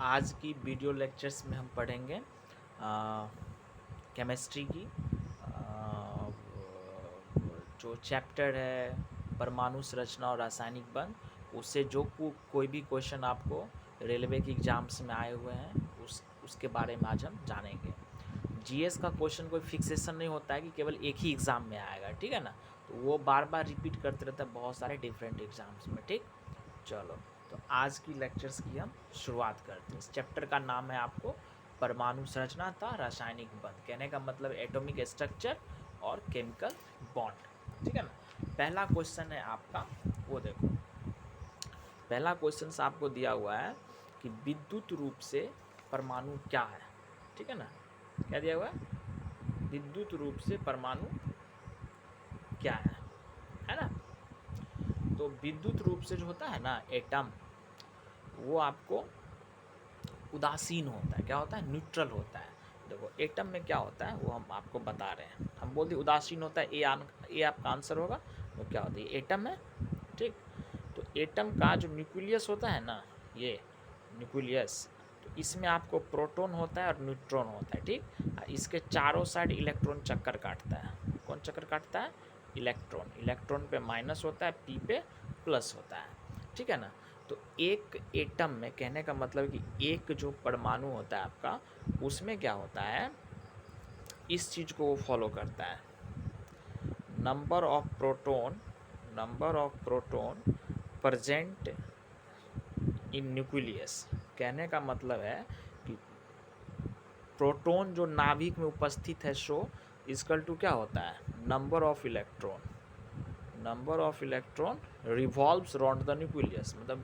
आज की video lectures में हम पढ़ेंगे केमिस्ट्री की जो चैप्टर है परमाणु संरचना और रासायनिक बंध। उससे जो कोई भी क्वेश्चन आपको रेलवे की एग्ज़ाम्स में आए हुए हैं उसके बारे में आज हम जानेंगे। जीएस का क्वेश्चन कोई फिक्सेशन नहीं होता है कि केवल एक ही एग्ज़ाम में आएगा, ठीक है ना। तो वो बार बार रिपीट करते रहता है बहुत सारे डिफरेंट एग्ज़ाम्स में, ठीक। चलो, तो आज की लेक्चर्स की हम शुरुआत करते हैं। इस चैप्टर का नाम है आपको परमाणु संरचना था रासायनिक बंध। कहने का मतलब एटॉमिक स्ट्रक्चर और केमिकल बॉन्ड, ठीक है ना। पहला क्वेश्चन है आपका, वो देखो। पहला क्वेश्चन आपको दिया हुआ है कि विद्युत रूप से परमाणु क्या है, ठीक है ना। क्या दिया हुआ है? विद्युत रूप से परमाणु क्या है ना। तो विद्युत रूप से जो होता है ना एटम, वो आपको उदासीन होता है। क्या होता है? न्यूट्रल होता है। देखो एटम में क्या होता है वो हम आपको बता रहे हैं। हम बोलते उदासीन होता है, ये आपका आंसर होगा। तो क्या होता है? एटम है, ठीक। तो एटम का जो न्यूक्लियस होता है ना, ये न्यूक्लियस, तो इसमें आपको प्रोटॉन होता है और न्यूट्रॉन होता है, ठीक। इसके चारों साइड इलेक्ट्रॉन चक्कर काटता है। कौन चक्कर काटता है? इलेक्ट्रॉन। इलेक्ट्रॉन पे माइनस होता है, पी पे प्लस होता है, ठीक है ना। तो एक एटम में, कहने का मतलब कि एक जो परमाणु होता है आपका, उसमें क्या होता है, इस चीज़ को वो फॉलो करता है। Number of proton present in nucleus. कहने का मतलब है कि प्रोटॉन जो नाभिक में उपस्थित है, सो इक्वल टू क्या होता है? Number of electron revolves around the nucleus. मतलब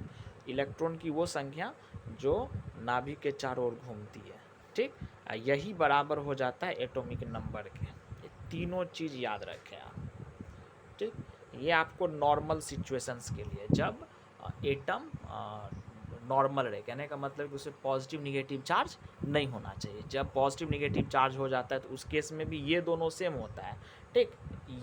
इलेक्ट्रॉन की वो संख्या जो नाभिक के चारों ओर घूमती है, ठीक। यही बराबर हो जाता है एटॉमिक नंबर के। ये तीनों चीज़ याद रखें आप, ठीक। ये आपको नॉर्मल सिचुएशंस के लिए, जब एटम नॉर्मल रहे। कहने का मतलब कि उसे पॉजिटिव निगेटिव चार्ज नहीं होना चाहिए। जब पॉजिटिव निगेटिव चार्ज हो जाता है तो उस केस में भी ये दोनों सेम होता है, ठीक।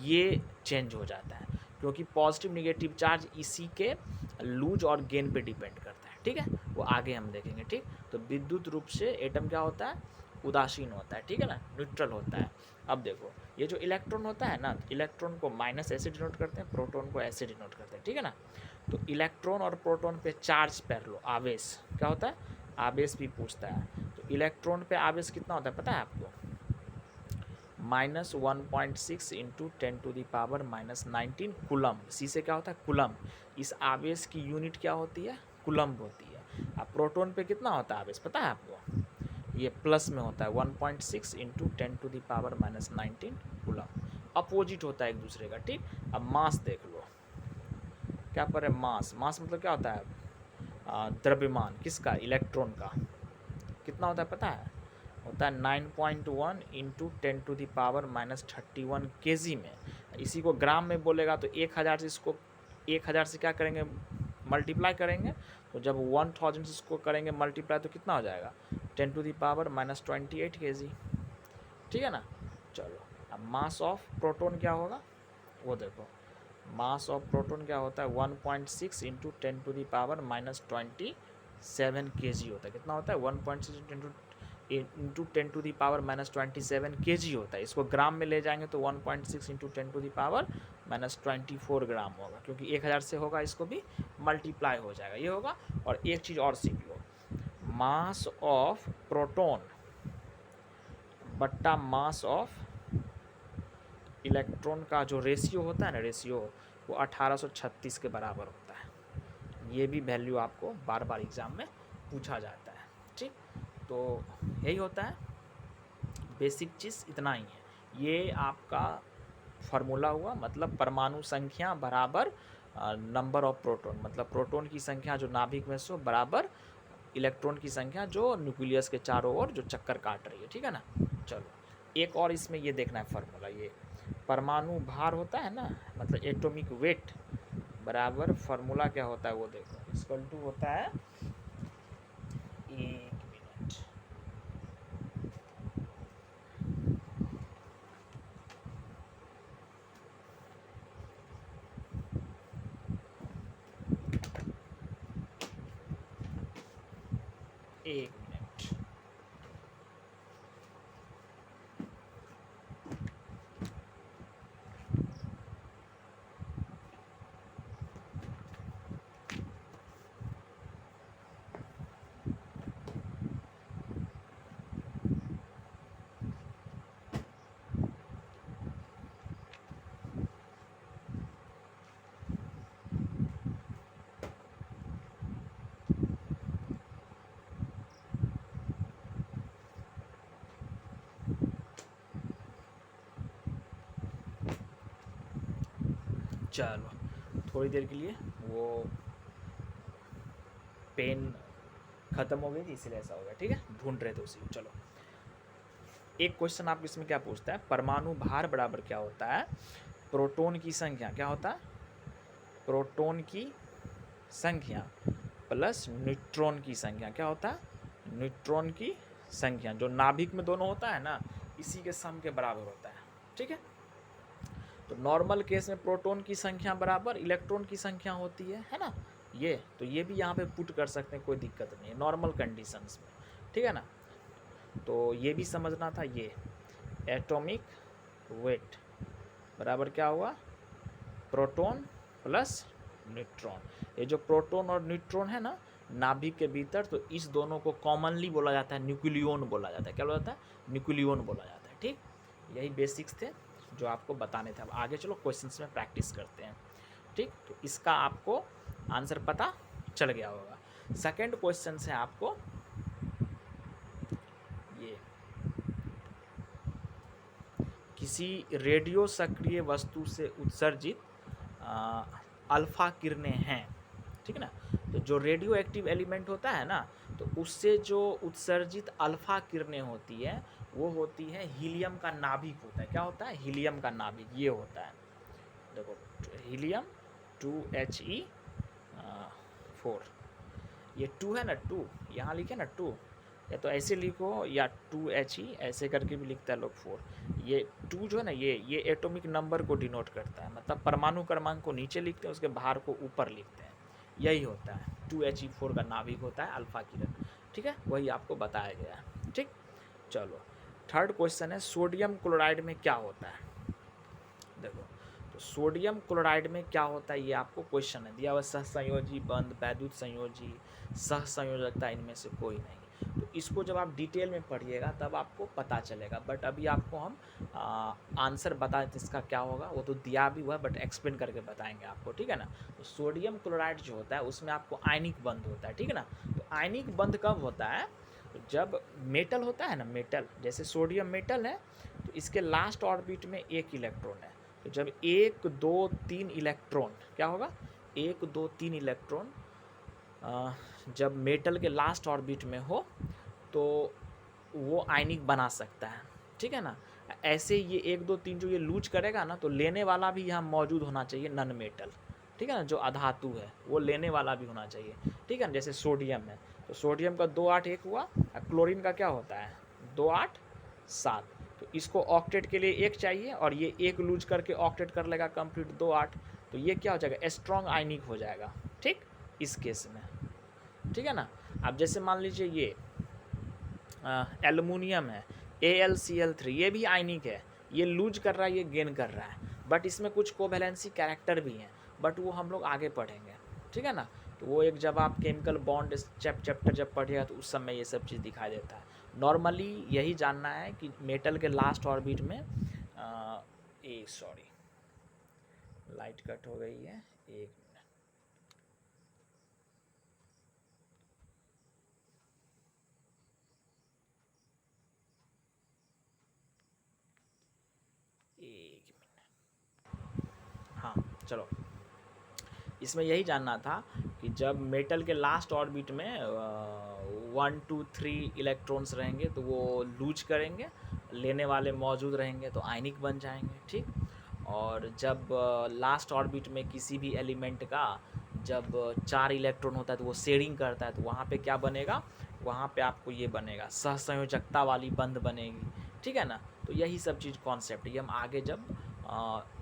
ये चेंज हो जाता है क्योंकि पॉजिटिव निगेटिव चार्ज इसी के लूज और गेन पे डिपेंड करता है, ठीक है। वो आगे हम देखेंगे, ठीक। तो विद्युत रूप से एटम क्या होता है? उदासीन होता है, ठीक है ना, न्यूट्रल होता है। अब देखो, ये जो इलेक्ट्रॉन होता है ना, इलेक्ट्रॉन को माइनस ऐसे डिनोट करते हैं, प्रोटॉन को ऐसे डिनोट करते हैं, ठीक है ना। तो इलेक्ट्रॉन और प्रोटॉन पे चार्ज पैर लो, आवेश क्या होता है? आवेश भी पूछता है। तो इलेक्ट्रॉन पे आवेश कितना होता है पता है आपको? -1.6 इंटू 10⁻⁻19 कूलम। इसी से क्या होता है? कूलम। इस आवेश की यूनिट क्या होती है? कूलम्ब होती है। अब प्रोटॉन पे कितना होता है आवेश पता है आपको? ये प्लस में होता है 1.6 इंटू 10⁻⁻19 कूलम। अपोजिट होता है एक दूसरे का, ठीक। अब मास देख लो, क्या पर है? मास मतलब क्या होता है? द्रव्यमान किसका? इलेक्ट्रॉन का। कितना होता है पता है? होता है 9.1 इंटू 10⁻⁻31 केजी में। इसी को ग्राम में बोलेगा तो 1000 से इसको 1000 से क्या करेंगे? मल्टीप्लाई करेंगे। तो जब 1000 से इसको करेंगे मल्टीप्लाई तो कितना हो जाएगा? 10⁻28 केजी, ठीक है ना। चलो, अब मास ऑफ प्रोटॉन क्या होगा वो देखो। मास ऑफ प्रोटॉन क्या होता है? 1.6 इंटू 10⁻27 केजी होता है। कितना होता है? 1.6 इंटू 10⁻27 केजी होता है। इसको ग्राम में ले जाएंगे तो 1.6 इंटू 10⁻24 ग्राम होगा, क्योंकि 1000 से होगा इसको भी मल्टीप्लाई हो जाएगा, ये होगा। और एक चीज़ और सीख लो, मास ऑफ प्रोटॉन बट्टा मास ऑफ इलेक्ट्रॉन का जो रेशियो होता है ना, रेशियो, वो 1836 के बराबर होता है। ये भी वैल्यू आपको बार बार एग्ज़ाम में पूछा जाता है, ठीक। तो यही होता है, बेसिक चीज़ इतना ही है। ये आपका फार्मूला हुआ, मतलब परमाणु संख्या बराबर नंबर ऑफ प्रोटॉन, मतलब प्रोटॉन की संख्या जो नाभिक में सो बराबर इलेक्ट्रॉन की संख्या जो न्यूक्लियस के चारों ओर जो चक्कर काट रही है, ठीक है ना। चलो, एक और इसमें ये देखना है फार्मूला, ये परमाणु भार होता है ना, मतलब एटॉमिक वेट बराबर फार्मूला क्या होता है वो देखो। इक्वल टू होता है, एक मिनट, चलो थोड़ी देर के लिए वो पेन खत्म हो गई थी इसलिए ऐसा हो गया, ठीक है, ढूंढ रहे थे उसी को। चलो एक क्वेश्चन आपको इसमें क्या पूछता है, परमाणु भार बराबर क्या होता है, प्रोटॉन की संख्या क्या होता है, प्रोटॉन की संख्या प्लस न्यूट्रॉन की संख्या क्या होता है, न्यूट्रॉन की संख्या, जो नाभिक में दोनों होता है ना, इसी के सम के बराबर होता है, ठीक है। तो नॉर्मल केस में प्रोटॉन की संख्या बराबर इलेक्ट्रॉन की संख्या होती है ना, ये तो ये भी यहाँ पे पुट कर सकते हैं, कोई दिक्कत नहीं है नॉर्मल कंडीशंस में, ठीक है ना। तो ये भी समझना था, ये एटॉमिक वेट बराबर क्या हुआ, प्रोटॉन प्लस न्यूट्रॉन। ये जो प्रोटॉन और न्यूट्रॉन है ना नाभिक के भीतर, तो इस दोनों को कॉमनली बोला जाता है न्यूक्लियन बोला जाता है, क्या बोला जाता है, न्यूक्लियन बोला जाता है, ठीक। यही बेसिक्स थे जो आपको बताने थे। अब आगे चलो क्वेश्चंस में प्रैक्टिस करते हैं, ठीक। तो इसका आपको आंसर पता चल गया होगा। सेकंड क्वेश्चन है आपको ये, किसी रेडियो सक्रिय वस्तु से उत्सर्जित अल्फा किरणें हैं, ठीक है ना। तो जो रेडियो एक्टिव एलिमेंट होता है ना, तो उससे जो उत्सर्जित अल्फा किरणें होती है वो होती है हीलियम का नाभिक होता है, क्या होता है, हीलियम का नाभिक ये होता है। देखो हीलियम 2He4, ये 2 है ना, 2 यहाँ लिखे ना 2, या तो ऐसे लिखो या 2He ऐसे करके भी लिखता है लोग 4। ये 2 जो है ना, ये एटॉमिक नंबर को डिनोट करता है, मतलब परमाणु क्रमांक को नीचे लिखते हैं, उसके भार को ऊपर लिखते हैं, यही होता है। 2He4 का नाभिक होता है अल्फा किरण, ठीक है, वही आपको बताया गया है, ठीक। चलो थर्ड क्वेश्चन है, सोडियम क्लोराइड में क्या होता है। देखो तो सोडियम क्लोराइड में क्या होता है, ये आपको क्वेश्चन है दिया हुआ, सहसंयोजी बंध, वैद्युत संयोजी, सहसंयोजकता, इनमें से कोई नहीं। तो इसको जब आप डिटेल में पढ़िएगा तब आपको पता चलेगा, बट अभी आपको हम आंसर बता देते इसका क्या होगा, वो तो दिया भी हुआ है बट एक्सप्लेन करके बताएंगे आपको, ठीक है ना। तो सोडियम क्लोराइड जो होता है उसमें आपको आयनिक बंध होता है, ठीक है ना। तो आयनिक बंध कब होता है, तो जब मेटल होता है ना, मेटल जैसे सोडियम मेटल है, तो इसके लास्ट ऑर्बिट में एक इलेक्ट्रॉन है, तो जब 1 2 3 इलेक्ट्रॉन क्या होगा, 1 2 3 इलेक्ट्रॉन जब मेटल के लास्ट ऑर्बिट में हो तो वो आयनिक बना सकता है, ठीक है ना। ऐसे ये 1 2 3 जो ये लूज करेगा ना, तो लेने वाला भी यहाँ मौजूद होना चाहिए, नन मेटल, ठीक है ना, जो अधातु है वो लेने वाला भी होना चाहिए, ठीक है ना। जैसे सोडियम है, तो सोडियम का 2 8 1 हुआ, क्लोरीन का क्या होता है 2 8 7, तो इसको ऑक्टेट के लिए 1 चाहिए, और ये 1 लूज करके ऑक्टेट कर लेगा कंप्लीट 2 8, तो ये क्या हो जाएगा, स्ट्रॉन्ग आयनिक हो जाएगा, ठीक, इस केस में, ठीक है ना। अब जैसे मान लीजिए ये एल्युमिनियम है AlCl3, ये भी आयनिक है, ये लूज कर रहा है, ये गेन कर रहा है, बट इसमें कुछ कोवैलेंसी कैरेक्टर भी हैं, बट वो हम लोग आगे पढ़ेंगे, ठीक है ना। तो वो एक जब आप केमिकल बॉन्ड चैप्टर जब पढ़िएगा तो उस समय ये सब चीज़ दिखाई देता है। नॉर्मली यही जानना है कि मेटल के लास्ट ऑर्बिट में सॉरी लाइट कट हो गई है, एक मिनट, हाँ चलो, इसमें यही जानना था कि जब मेटल के लास्ट ऑर्बिट में 1 2 3 इलेक्ट्रॉन्स रहेंगे तो वो लूज करेंगे, लेने वाले मौजूद रहेंगे तो आयनिक बन जाएंगे, ठीक। और जब लास्ट ऑर्बिट में किसी भी एलिमेंट का जब 4 इलेक्ट्रॉन होता है तो वो शेयरिंग करता है, तो वहाँ पे क्या बनेगा, वहाँ पे आपको ये बनेगा, सहसंयोजकता वाली बंध बनेगी, ठीक है ना। तो यही सब चीज़ कॉन्सेप्ट, ये हम आगे जब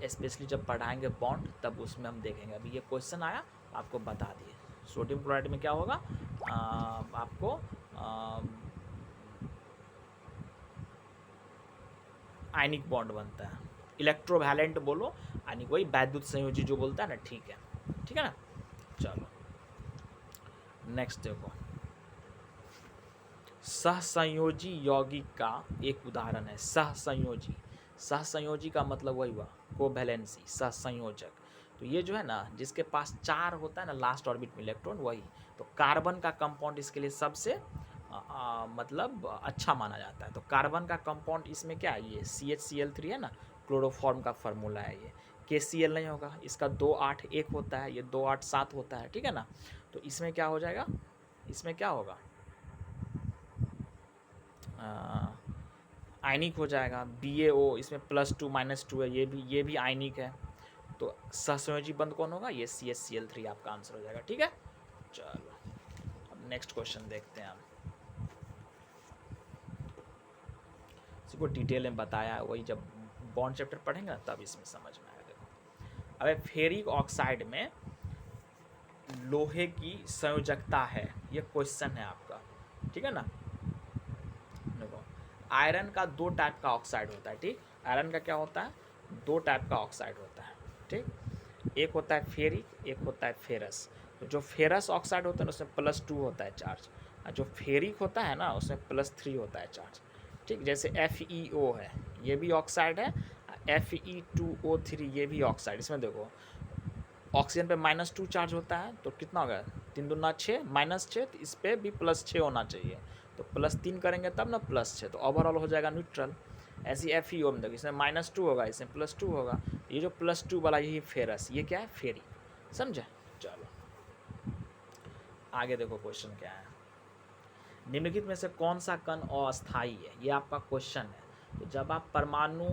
स्पेशली जब पढ़ाएंगे बॉन्ड तब उसमें हम देखेंगे। अभी ये क्वेश्चन आया आपको बता दिए, सोडियम क्लोराइड में क्या होगा, आपको आयनिक बॉन्ड बनता है, इलेक्ट्रोवैलेंट बोलो, आयनिक, वही वैद्युत संयोजी जो बोलता है ना, ठीक है ना। चलो नेक्स्ट देखो, सहसंयोजी यौगिक का एक उदाहरण है, सहसंयोजी, सहसंयोजी का मतलब वही हुआ कोवैलेंसी, सहसंयोजक। तो ये जो है ना जिसके पास 4 होता है ना लास्ट ऑर्बिट में इलेक्ट्रॉन, वही, तो कार्बन का कंपाउंड इसके लिए सबसे मतलब अच्छा माना जाता है। तो कार्बन का कंपाउंड इसमें क्या है, ये CHCl3 है ना, क्लोरोफॉर्म का फार्मूला है, KCl नहीं होगा, इसका 2 8 1 होता है, ये 2 8 7 होता है, ठीक है ना। तो इसमें क्या हो जाएगा, इसमें क्या होगा, आयनिक हो जाएगा। BaO इसमें +2 -2 है, ये भी आयनिक है। तो सहसंयोजी बंध कौन होगा, ये CH_Cl3 आपका आंसर हो जाएगा, ठीक है। चलो अब नेक्स्ट क्वेश्चन देखते हैं हम। इसी को डिटेल में बताया है, वही जब बॉन्ड चैप्टर पढ़ेंगे ना तब इसमें समझ में आएगा। देखो अब फेरिक ऑक्साइड में लोहे की संयोजकता है, ये क्वेश्चन है आपका, ठीक है ना। देखो आयरन का 2 टाइप का ऑक्साइड होता है, ठीक। आयरन का क्या होता है, 2 टाइप का ऑक्साइड होता है, ठीक। एक होता है फेरिक, एक होता है फेरस। तो जो फेरस ऑक्साइड होता है उसमें +2 होता है चार्ज, और जो फेरिक होता है ना उसमें +3 होता है चार्ज, ठीक। जैसे FeO है, ये भी ऑक्साइड है, Fe2O3 ये भी ऑक्साइड। इसमें देखो ऑक्सीजन पे -2 चार्ज होता है, तो कितना होगा, 3 दूना 6, -6, तो इस पर भी +6 होना चाहिए, तो +3 करेंगे तब ना +6, तो ओवरऑल हो जाएगा न्यूट्रल। ऐसी FeO में देखो, इसमें -2 होगा, इसमें +2 होगा, ये जो +2 वाला यही फेरस, ये क्या है, फेरी, समझे। चलो आगे देखो क्वेश्चन क्या है, निम्नलिखित में से कौन सा कण अस्थायी है, ये आपका क्वेश्चन है। तो जब आप परमाणु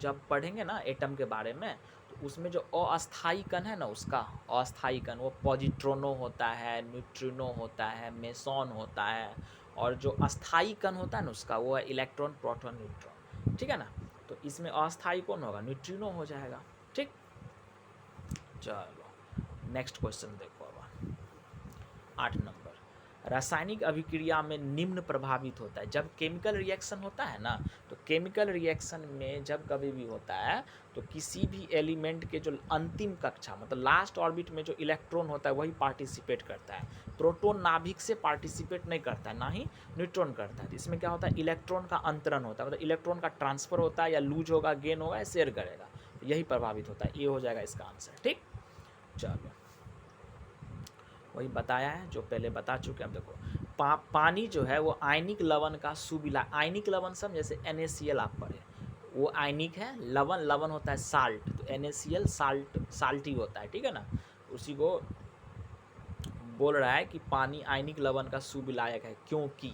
जब पढ़ेंगे ना एटम के बारे में, तो उसमें जो अस्थायी कण है ना, उसका अस्थायी कण वो पॉजिट्रोनो होता है, न्यूट्रिनो होता है, मेसॉन होता है, और जो अस्थायी कण होता है ना उसका वो है इलेक्ट्रॉन, प्रोटॉन, न्यूट्रॉन, ठीक है ना। तो इसमें अस्थायी कौन होगा, न्यूट्रिनो हो जाएगा, ठीक। चलो नेक्स्ट क्वेश्चन देखो अब 8 नंबर, रासायनिक अभिक्रिया में निम्न प्रभावित होता है। जब केमिकल रिएक्शन होता है ना, तो केमिकल रिएक्शन में जब कभी भी होता है तो किसी भी एलिमेंट के जो अंतिम कक्षा मतलब लास्ट ऑर्बिट में जो इलेक्ट्रॉन होता है वही पार्टिसिपेट करता है। प्रोटॉन नाभिक से पार्टिसिपेट नहीं करता है, ना ही न्यूट्रॉन करता है। तो इसमें क्या होता है, इलेक्ट्रॉन का अंतरण होता है, मतलब इलेक्ट्रॉन का ट्रांसफर होता है, या लूज होगा, गेन होगा, या शेयर करेगा, तो यही प्रभावित होता है। ये हो जाएगा इसका आंसर, ठीक। चलो वही बताया है जो पहले बता चुके हैं। अब देखो पानी जो है वो आयनिक लवण का सुविला, आयनिक लवण सब जैसे NaCl आप पढ़े, वो आयनिक है, लवण लवण होता है साल्ट, तो NaCl साल्टी होता है, ठीक है ना। उसी को बोल रहा है कि पानी आयनिक लवण का सुविलायक है, क्योंकि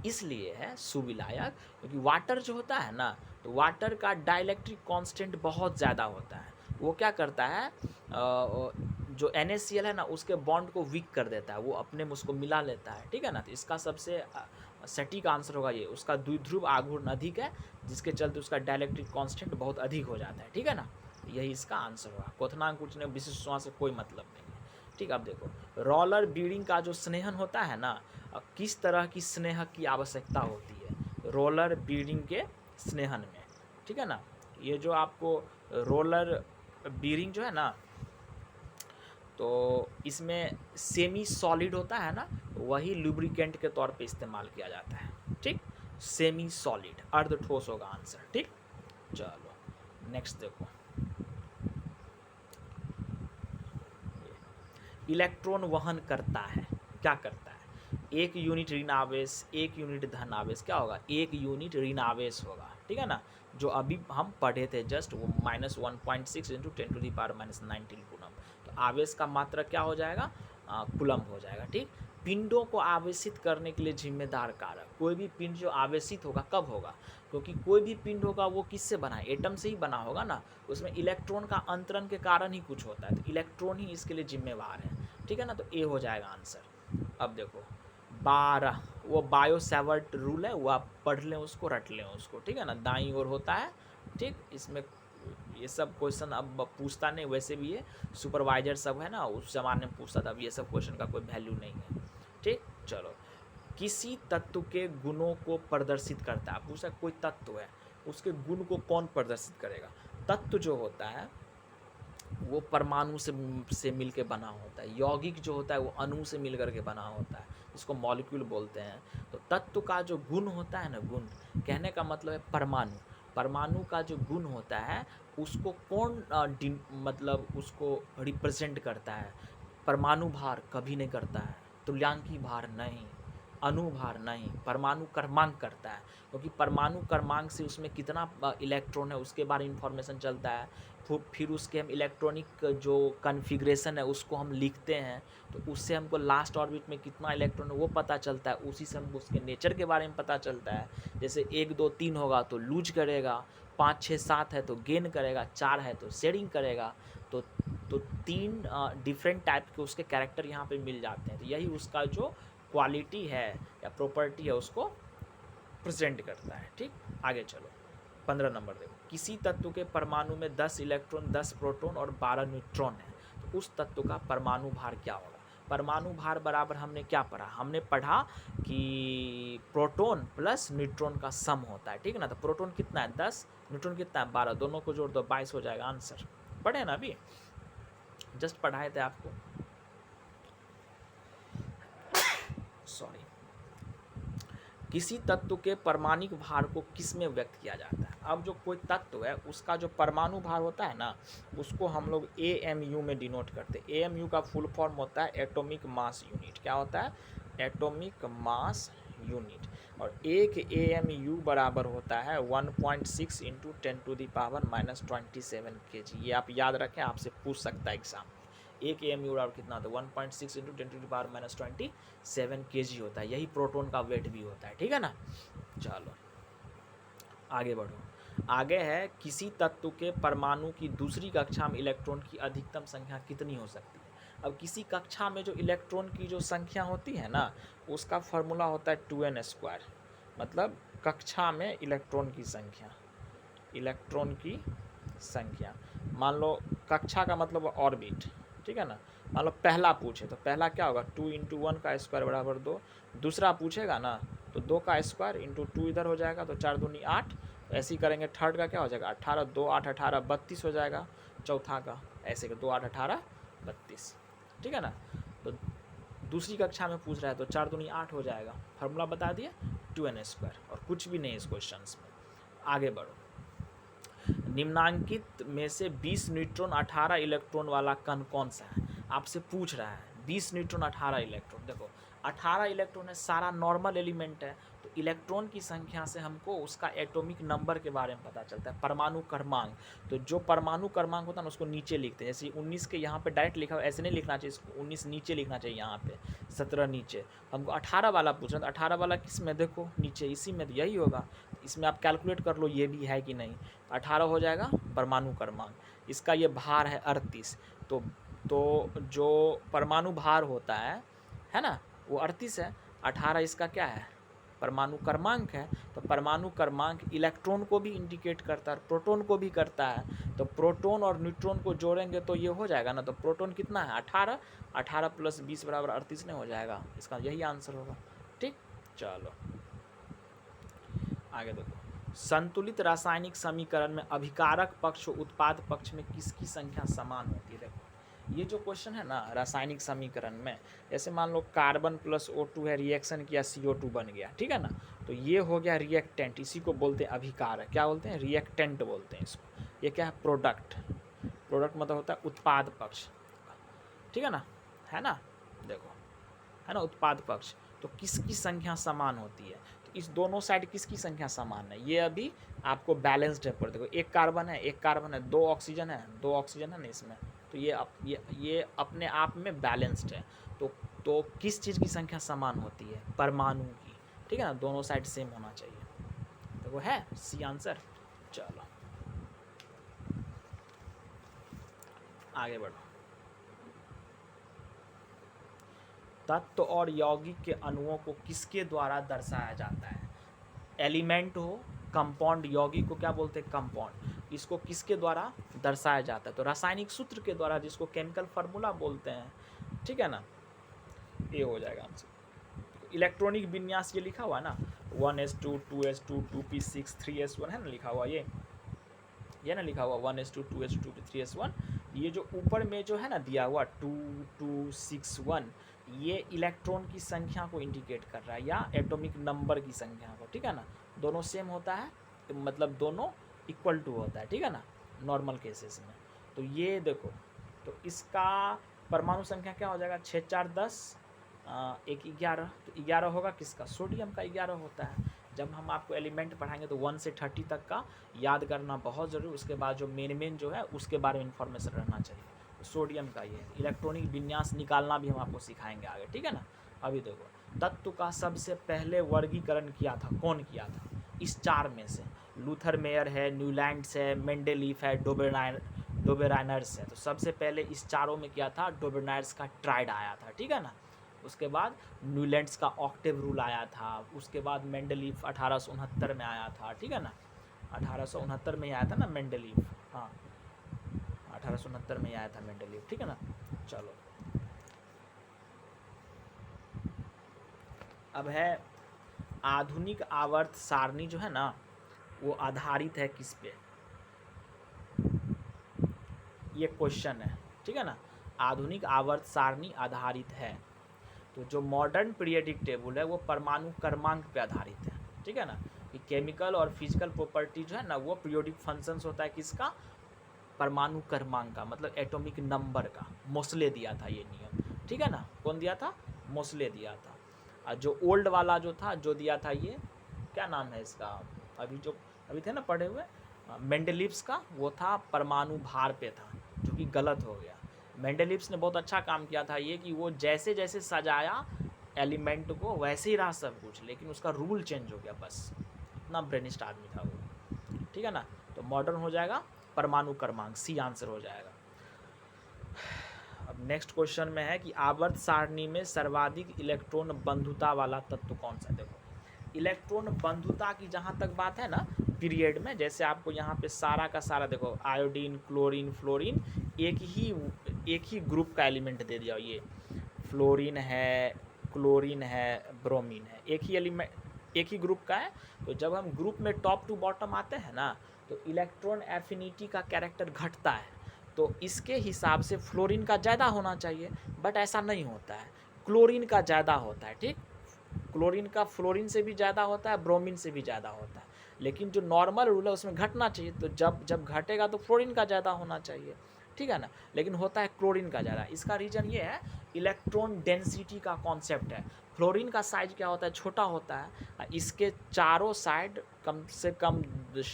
इसलिए है सुविलायक क्योंकि वाटर जो होता है ना, तो वाटर का डाइलेक्ट्रिक कांस्टेंट बहुत ज़्यादा होता है। वो क्या करता है, जो NaCl है ना उसके बॉन्ड को वीक कर देता है, वो अपने में उसको मिला लेता है, ठीक है ना। तो इसका सबसे सटीक आंसर होगा ये, उसका द्विध्रुव आघूर्ण अधिक है, जिसके चलते उसका डाइलेक्ट्रिक कांस्टेंट बहुत अधिक हो जाता है, ठीक है ना। यही इसका आंसर होगा। क्वथनांक पूछने विशिष्ट से कोई मतलब नहीं है, ठीक। अब देखो रोलर बीडिंग का जो स्नेहन होता है ना, किस तरह की स्नेह की आवश्यकता होती है रोलर बीडिंग के स्नेहन में, ठीक है ना। ये जो आपको रोलर बीडिंग जो है ना, तो इसमें सेमी सॉलिड होता है ना, वही लुब्रिकेंट के तौर पे इस्तेमाल किया जाता है, ठीक। सेमी सॉलिड अर्ध ठोस होगा आंसर, ठीक। चलो नेक्स्ट देखो, इलेक्ट्रॉन वहन करता है, क्या करता है, 1 यूनिट ऋण आवेश, 1 यूनिट धन आवेश, क्या होगा, 1 यूनिट ऋण आवेश होगा, ठीक है ना। जो अभी हम पढ़े थे जस्ट वो -1.6 × 10⁻⁹ कूलम, तो आवेश का मात्रा क्या हो जाएगा, कूलम हो जाएगा, ठीक। पिंडों को आवेशित करने के लिए जिम्मेदार कारक, कोई भी पिंड जो आवेशित होगा कब होगा, क्योंकि कोई भी पिंड होगा वो किससे बना है, एटम से ही बना होगा ना, उसमें इलेक्ट्रॉन का अंतरण के कारण ही कुछ होता है, तो इलेक्ट्रॉन ही इसके लिए जिम्मेवार है, ठीक है ना। तो ए हो जाएगा आंसर। अब देखो 12 वो बायो सेवर्ट रूल है, वो आप पढ़ लें उसको, रट लें उसको, ठीक है ना, दाईं ओर होता है, ठीक। इसमें ये सब क्वेश्चन अब पूछता नहीं, वैसे भी ये सुपरवाइजर सब है ना, उस जमाने में पूछता था, अब ये सब क्वेश्चन का कोई वैल्यू नहीं है, ठीक। चलो किसी तत्व के गुणों को प्रदर्शित करता है, पूछा कोई तत्व है उसके गुण को कौन प्रदर्शित करेगा। तत्व जो होता है वो परमाणु से मिल के बना होता है, यौगिक जो होता है वो अणु से मिल करके बना होता है, इसको मॉलिक्यूल बोलते हैं। तो तत्व का जो गुण होता है ना, गुण कहने का मतलब है परमाणु, परमाणु का जो गुण होता है उसको कौन मतलब उसको रिप्रेजेंट करता है, परमाणु भार कभी नहीं करता है, तुल्यांकी भार नहीं, अणुभार नहीं, परमाणु क्रमांक करता है, क्योंकि परमाणु क्रमांक से उसमें कितना इलेक्ट्रॉन है उसके बारे में इंफॉर्मेशन चलता है, फिर उसके हम इलेक्ट्रॉनिक जो कन्फिग्रेशन है उसको हम लिखते हैं, तो उससे हमको लास्ट ऑर्बिट में कितना इलेक्ट्रॉन है वो पता चलता है, उसी से हमको उसके नेचर के बारे में पता चलता है। जैसे 1 2 3 होगा तो लूज करेगा, 5 6 7 है तो गेन करेगा, 4 है तो शेयरिंग करेगा। तो तो 3 डिफरेंट टाइप के उसके कैरेक्टर यहाँ पे मिल जाते हैं। तो यही उसका जो क्वालिटी है या प्रॉपर्टी है उसको प्रेजेंट करता है। ठीक, आगे चलो 15 नंबर देखो, किसी तत्व के परमाणु में 10 इलेक्ट्रॉन 10 प्रोटॉन और 12 न्यूट्रॉन है, तो उस तत्व का परमाणु भार क्या होगा। परमाणु भार बराबर हमने क्या पढ़ा, हमने पढ़ा कि प्रोटॉन प्लस न्यूट्रॉन का सम होता है। ठीक है ना, तो प्रोटॉन कितना है 10, न्यूट्रॉन कितना है 12, दोनों को जोड़ दो 22 हो जाएगा आंसर। पढ़े ना, अभी जस्ट पढ़ाए थे आपको, सॉरी। किसी तत्व के परमाणुक भार को किस में व्यक्त किया जाता है। अब जो कोई तत्व है उसका जो परमाणु भार होता है ना, उसको हम लोग AMU में डिनोट करते हैं। AMU का फुल फॉर्म होता है एटॉमिक मास यूनिट। क्या होता है, एटॉमिक मास यूनिट। और एक AMU बराबर होता है 1.6 इंटू 10⁻⁻27 kg। ये आप याद रखें, आपसे पूछ सकता है एग्जाम। एक AMU बराबर कितना होता है 1.6 इंटू 10⁻⁻27 kg होता है। यही प्रोटॉन का वेट भी होता है। ठीक है ना, चलो आगे बढ़ो। आगे है, किसी तत्व के परमाणु की दूसरी कक्षा में इलेक्ट्रॉन की अधिकतम संख्या कितनी हो सकती है। अब किसी कक्षा में जो इलेक्ट्रॉन की जो संख्या होती है ना, उसका फॉर्मूला होता है 2n²। मतलब कक्षा में इलेक्ट्रॉन की संख्या, इलेक्ट्रॉन की संख्या, मान लो कक्षा का मतलब ऑर्बिट। ठीक है ना, मान लो पहला पूछे तो पहला क्या होगा 2 इंटू 1 का स्क्वायर बराबर 2। दूसरा पूछेगा ना तो 2 का स्क्वायर इंटू 2 इधर हो जाएगा तो 4 दूनी 8। ऐसे ही करेंगे, थर्ड का क्या हो जाएगा 18, 2 8 18 32 हो जाएगा। चौथा का ऐसे का 2 8 18 32। ठीक है ना, तो दूसरी कक्षा में पूछ रहा है तो 4 दूनी 8 हो जाएगा। फार्मूला बता दिए 2n², और कुछ भी नहीं इस क्वेश्चन में। आगे बढ़ो, निम्नांकित में से 20 न्यूट्रॉन 18 इलेक्ट्रॉन वाला कण कौन सा है। आपसे पूछ रहा है 20 न्यूट्रॉन 18 इलेक्ट्रॉन। देखो 18 इलेक्ट्रॉन है, सारा नॉर्मल एलिमेंट है, तो इलेक्ट्रॉन की संख्या से हमको उसका एटॉमिक नंबर के बारे में पता चलता है, परमाणु क्रमांक। तो जो परमाणु क्रमांक होता है ना उसको नीचे लिखते हैं। जैसे 19 के यहाँ पे डायरेक्ट लिखा हुआ, ऐसे नहीं लिखना चाहिए, इसको 19 नीचे लिखना चाहिए, यहाँ पे 17 नीचे। हमको 18 वाला पूछ रहे हैं, तो 18 वाला किस में, देखो नीचे इसी में, तो यही होगा। इसमें आप कैलकुलेट कर लो ये भी है कि नहीं। 18 हो जाएगा परमाणु क्रमांक। इसका ये भार है 38। तो जो परमाणु भार होता है ना, वो 38 है। 18 इसका क्या है, परमाणु क्रमांक है। तो परमाणु क्रमांक इलेक्ट्रॉन को भी इंडिकेट करता है, प्रोटॉन को भी करता है। तो प्रोटॉन और न्यूट्रॉन को जोड़ेंगे तो ये हो जाएगा ना। तो प्रोटॉन कितना है 18, 18 प्लस 20 बराबर 38 नहीं हो जाएगा, इसका यही आंसर होगा। ठीक, चलो आगे देखो, संतुलित रासायनिक समीकरण में अभिकारक पक्ष और उत्पाद पक्ष में किसकी संख्या समान होती है। देखो ये जो क्वेश्चन है ना रासायनिक समीकरण में, जैसे मान लो कार्बन प्लस O2 है, रिएक्शन किया CO2 बन गया। ठीक है ना, तो ये हो गया रिएक्टेंट, इसी को बोलते हैं अभिकारक। क्या बोलते हैं, रिएक्टेंट बोलते हैं इसको। ये क्या है, प्रोडक्ट। प्रोडक्ट मतलब होता है उत्पाद पक्ष। ठीक है ना, देखो है ना उत्पाद पक्ष। तो किसकी संख्या समान होती है, तो इस दोनों साइड किसकी संख्या समान है, ये अभी आपको बैलेंस्ड है। पर देखो एक कार्बन है, एक कार्बन है, 2 ऑक्सीजन है, 2 ऑक्सीजन है ना इसमें, तो ये अपने आप में बैलेंस्ड है। तो किस चीज़ की संख्या समान होती है, परमाणु की। ठीक है ना, दोनों साइड सेम होना चाहिए। तो वो है सी आंसर। चलो आगे बढ़ो, तत्व और यौगिक के अणुओं को किसके द्वारा दर्शाया जाता है। एलिमेंट हो, कंपाउंड, यौगिक को क्या बोलते हैं, कंपाउंड। इसको किसके द्वारा दर्शाया जाता है, तो रासायनिक सूत्र के द्वारा, जिसको केमिकल फार्मूला बोलते हैं। ठीक है ना, ये हो जाएगा आंसर। इलेक्ट्रॉनिक विन्यास ये लिखा हुआ है ना, 1s2 2s2 2p6 3s1 है ना लिखा हुआ, ये ना लिखा हुआ 1s2 2s2 3s1। ये जो ऊपर में जो है ना दिया हुआ 2 2 6 1, ये इलेक्ट्रॉन की संख्या को इंडिकेट कर रहा है या एटॉमिक नंबर की संख्या को। ठीक है ना, दोनों सेम होता है, मतलब दोनों इक्वल टू होता है। ठीक है ना, नॉर्मल केसेस में। तो ये देखो, तो इसका परमाणु संख्या क्या हो जाएगा 6 4 10 1 11। तो 11 होगा किसका, सोडियम का 11 होता है। जब हम आपको एलिमेंट पढ़ाएंगे तो 1 से 30 तक का याद करना बहुत ज़रूरी, उसके बाद जो मेन जो है उसके बारे में इंफॉर्मेशन रहना चाहिए। तो सोडियम का ये इलेक्ट्रॉनिक विन्यास निकालना भी हम आपको सिखाएंगे आगे, ठीक है ना। अभी देखो तत्व का सबसे पहले वर्गीकरण किया था, कौन किया था? इस 4 में से लूथर मेयर है, न्यूलैंड्स है, मेंडेलीफ है, डोबेराइनर्स है। तो सबसे पहले इस चारों में किया था, डोबेराइनर्स का ट्राइड आया था, ठीक है ना। उसके बाद न्यूलैंड्स का ऑक्टेव रूल आया था, उसके बाद मेंडेलीफ 1869 में आया था, ठीक है ना। 1869 में ही आया था ना मेंडेलीफ, हाँ 1869 में ही आया था मेंडेलीफ, ठीक है ना। चलो अब है आधुनिक आवर्त सारणी जो है ना वो आधारित है किस पे, ये क्वेश्चन है, ठीक है ना। आधुनिक आवर्त सारणी आधारित है, तो जो मॉडर्न पीरियडिक टेबल है वो परमाणु क्रमांक पे आधारित है, ठीक है ना। कि केमिकल और फिजिकल प्रॉपर्टी जो है ना वो पीरियोडिक फंक्शंस होता है किसका, परमाणु क्रमांक का, मतलब एटॉमिक नंबर का। मोसले दिया था ये नियम, ठीक है ना। कौन दिया था? मोसले दिया था। और जो ओल्ड वाला जो था, जो दिया था ये क्या नाम है इसका, अभी थे ना पढ़े हुए, मेंडेलिव्स का, वो था परमाणु भार पे था, जो कि गलत हो गया। मेंडेलिव्स ने बहुत अच्छा काम किया था ये, कि वो जैसे जैसे सजाया एलिमेंट को वैसे ही रहा सब कुछ, लेकिन उसका रूल चेंज हो गया बस। इतना ब्रेनिस्ट आदमी था वो, ठीक है ना। तो मॉडर्न हो जाएगा परमाणु क्रमांक, सी आंसर हो जाएगा। अब नेक्स्ट क्वेश्चन में है कि आवर्त सारणी में सर्वाधिक इलेक्ट्रॉन बंधुता वाला तत्व कौन सा है। देखो इलेक्ट्रॉन बंधुता की जहाँ तक बात है ना पीरियड में, जैसे आपको यहाँ पे सारा का सारा देखो आयोडीन, क्लोरीन, फ्लोरीन एक ही ग्रुप का एलिमेंट दे दिया। ये फ्लोरीन है, क्लोरीन है, ब्रोमीन है, एक ही एलिमेंट, एक ही ग्रुप का है। तो जब हम ग्रुप में टॉप टू बॉटम आते हैं ना तो इलेक्ट्रॉन एफिनिटी का कैरेक्टर घटता है। तो इसके हिसाब से फ्लोरीन का ज़्यादा होना चाहिए, बट ऐसा नहीं होता है, क्लोरीन का ज़्यादा होता है, ठीक। क्लोरीन का फ्लोरीन से भी ज़्यादा होता है, ब्रोमीन से भी ज़्यादा होता है, लेकिन जो नॉर्मल रूल है उसमें घटना चाहिए। तो जब घटेगा तो फ्लोरीन का ज़्यादा होना चाहिए, ठीक है ना, लेकिन होता है क्लोरीन का ज़्यादा। इसका रीज़न ये है, इलेक्ट्रॉन डेंसिटी का कॉन्सेप्ट है। फ्लोरीन का साइज क्या होता है, छोटा होता है, इसके चारों साइड कम से कम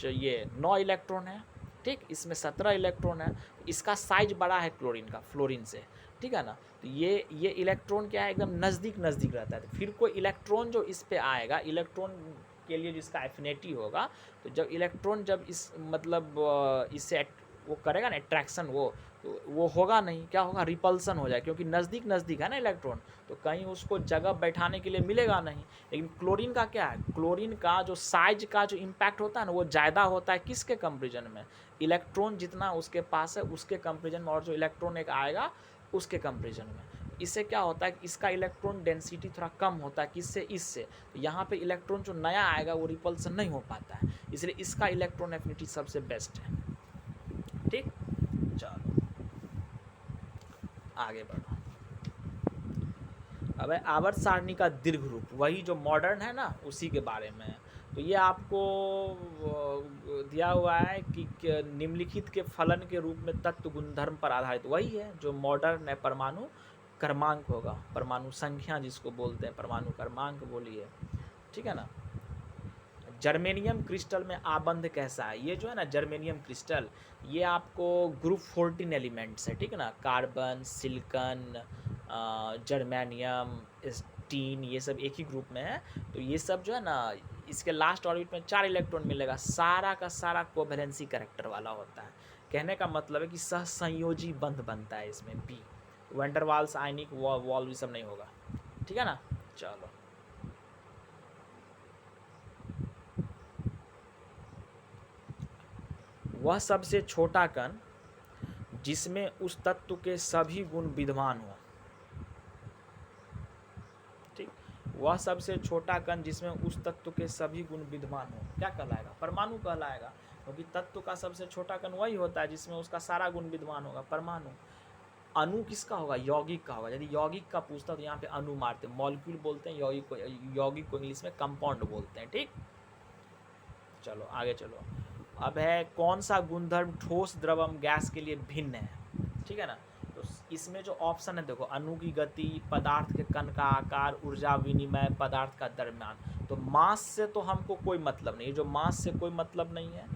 ये 9 इलेक्ट्रॉन है, ठीक, इसमें 17 इलेक्ट्रॉन है। इसका साइज बड़ा है क्लोरीन का, फ्लोरीन से, ठीक है ना। तो ये इलेक्ट्रॉन क्या है, एकदम नज़दीक नज़दीक रहता है। तो फिर कोई इलेक्ट्रॉन जो इस पे आएगा, इलेक्ट्रॉन के लिए जिसका एफिनिटी होगा, तो जब इलेक्ट्रॉन जब इस मतलब इससे वो करेगा ना अट्रैक्शन, वो होगा नहीं, क्या होगा, रिपल्सन हो जाए, क्योंकि नज़दीक नज़दीक है ना इलेक्ट्रॉन, तो कहीं उसको जगह बैठाने के लिए मिलेगा नहीं। लेकिन क्लोरीन का क्या है, क्लोरीन का जो साइज का जो इम्पैक्ट होता है ना वो ज़्यादा होता है किसके कंपेरिजन में, इलेक्ट्रॉन जितना उसके पास है उसके कंपेरिजन में, और जो इलेक्ट्रॉन एक आएगा उसके कंपेरिजन में। इससे क्या होता है कि इसका इलेक्ट्रॉन डेंसिटी थोड़ा कम होता है, किससे, इससे। तो यहाँ पे इलेक्ट्रॉन जो नया आएगा वो रिपल्सन नहीं हो पाता है, इसलिए इसका इलेक्ट्रॉन एफिनिटी सबसे बेस्ट है, ठीक। चलो आगे बढ़ो। अब है आवर्त सारणी का दीर्घ रूप, वही जो मॉडर्न है ना उसी के बारे में। तो ये आपको दिया हुआ है कि निम्नलिखित के फलन के रूप में तत्व गुणधर्म पर आधारित, वही है जो मॉडर्न है, परमाणु क्रमांक होगा, परमाणु संख्या जिसको बोलते हैं, परमाणु क्रमांक बोलिए, ठीक है ना। जर्मेनियम क्रिस्टल में आबंध कैसा है, ये जो है ना जर्मेनियम क्रिस्टल, ये आपको ग्रुप 14 एलिमेंट्स है, ठीक है ना। कार्बन, सिलिकन, जर्मेनियम, स्टीन, ये सब एक ही ग्रुप में है। तो ये सब जो है ना इसके लास्ट ऑर्बिट में 4 इलेक्ट्रॉन मिलेगा, सारा का सारा कोवेलेंसी कैरेक्टर वाला होता है। कहने का मतलब है कि सहसंयोजी बंध बनता है इसमें, पी वेंडरवाल्स आयनिक वॉल ये सब नहीं होगा, ठीक है ना। चलो वह सबसे छोटा कण जिसमें उस तत्व के सभी गुण विद्यमान हो, ठीक, वह सबसे छोटा कण जिसमें उस तत्व के सभी गुण विद्यमान हो क्या कहलाएगा, परमाणु कहलाएगा, क्योंकि तत्व का सबसे छोटा कण वही होता है जिसमें उसका सारा गुण विद्यमान होगा, परमाणु। अणु किसका होगा, यौगिक का होगा। यदि यौगिक का पूछता तो यहाँ पे अणु मारते हैं, मॉलिक्यूल बोलते हैं, यौगिक को इंग्लिश में कंपाउंड बोलते हैं, ठीक। चलो आगे चलो। अब है कौन सा गुणधर्म ठोस, द्रवम, गैस के लिए भिन्न है, ठीक है ना। तो इसमें जो ऑप्शन है देखो, अणु की गति, पदार्थ के कण का आकार, ऊर्जा विनिमय, पदार्थ का द्रव्यमान। तो मास से तो हमको कोई मतलब नहीं, जो मास से कोई मतलब नहीं है,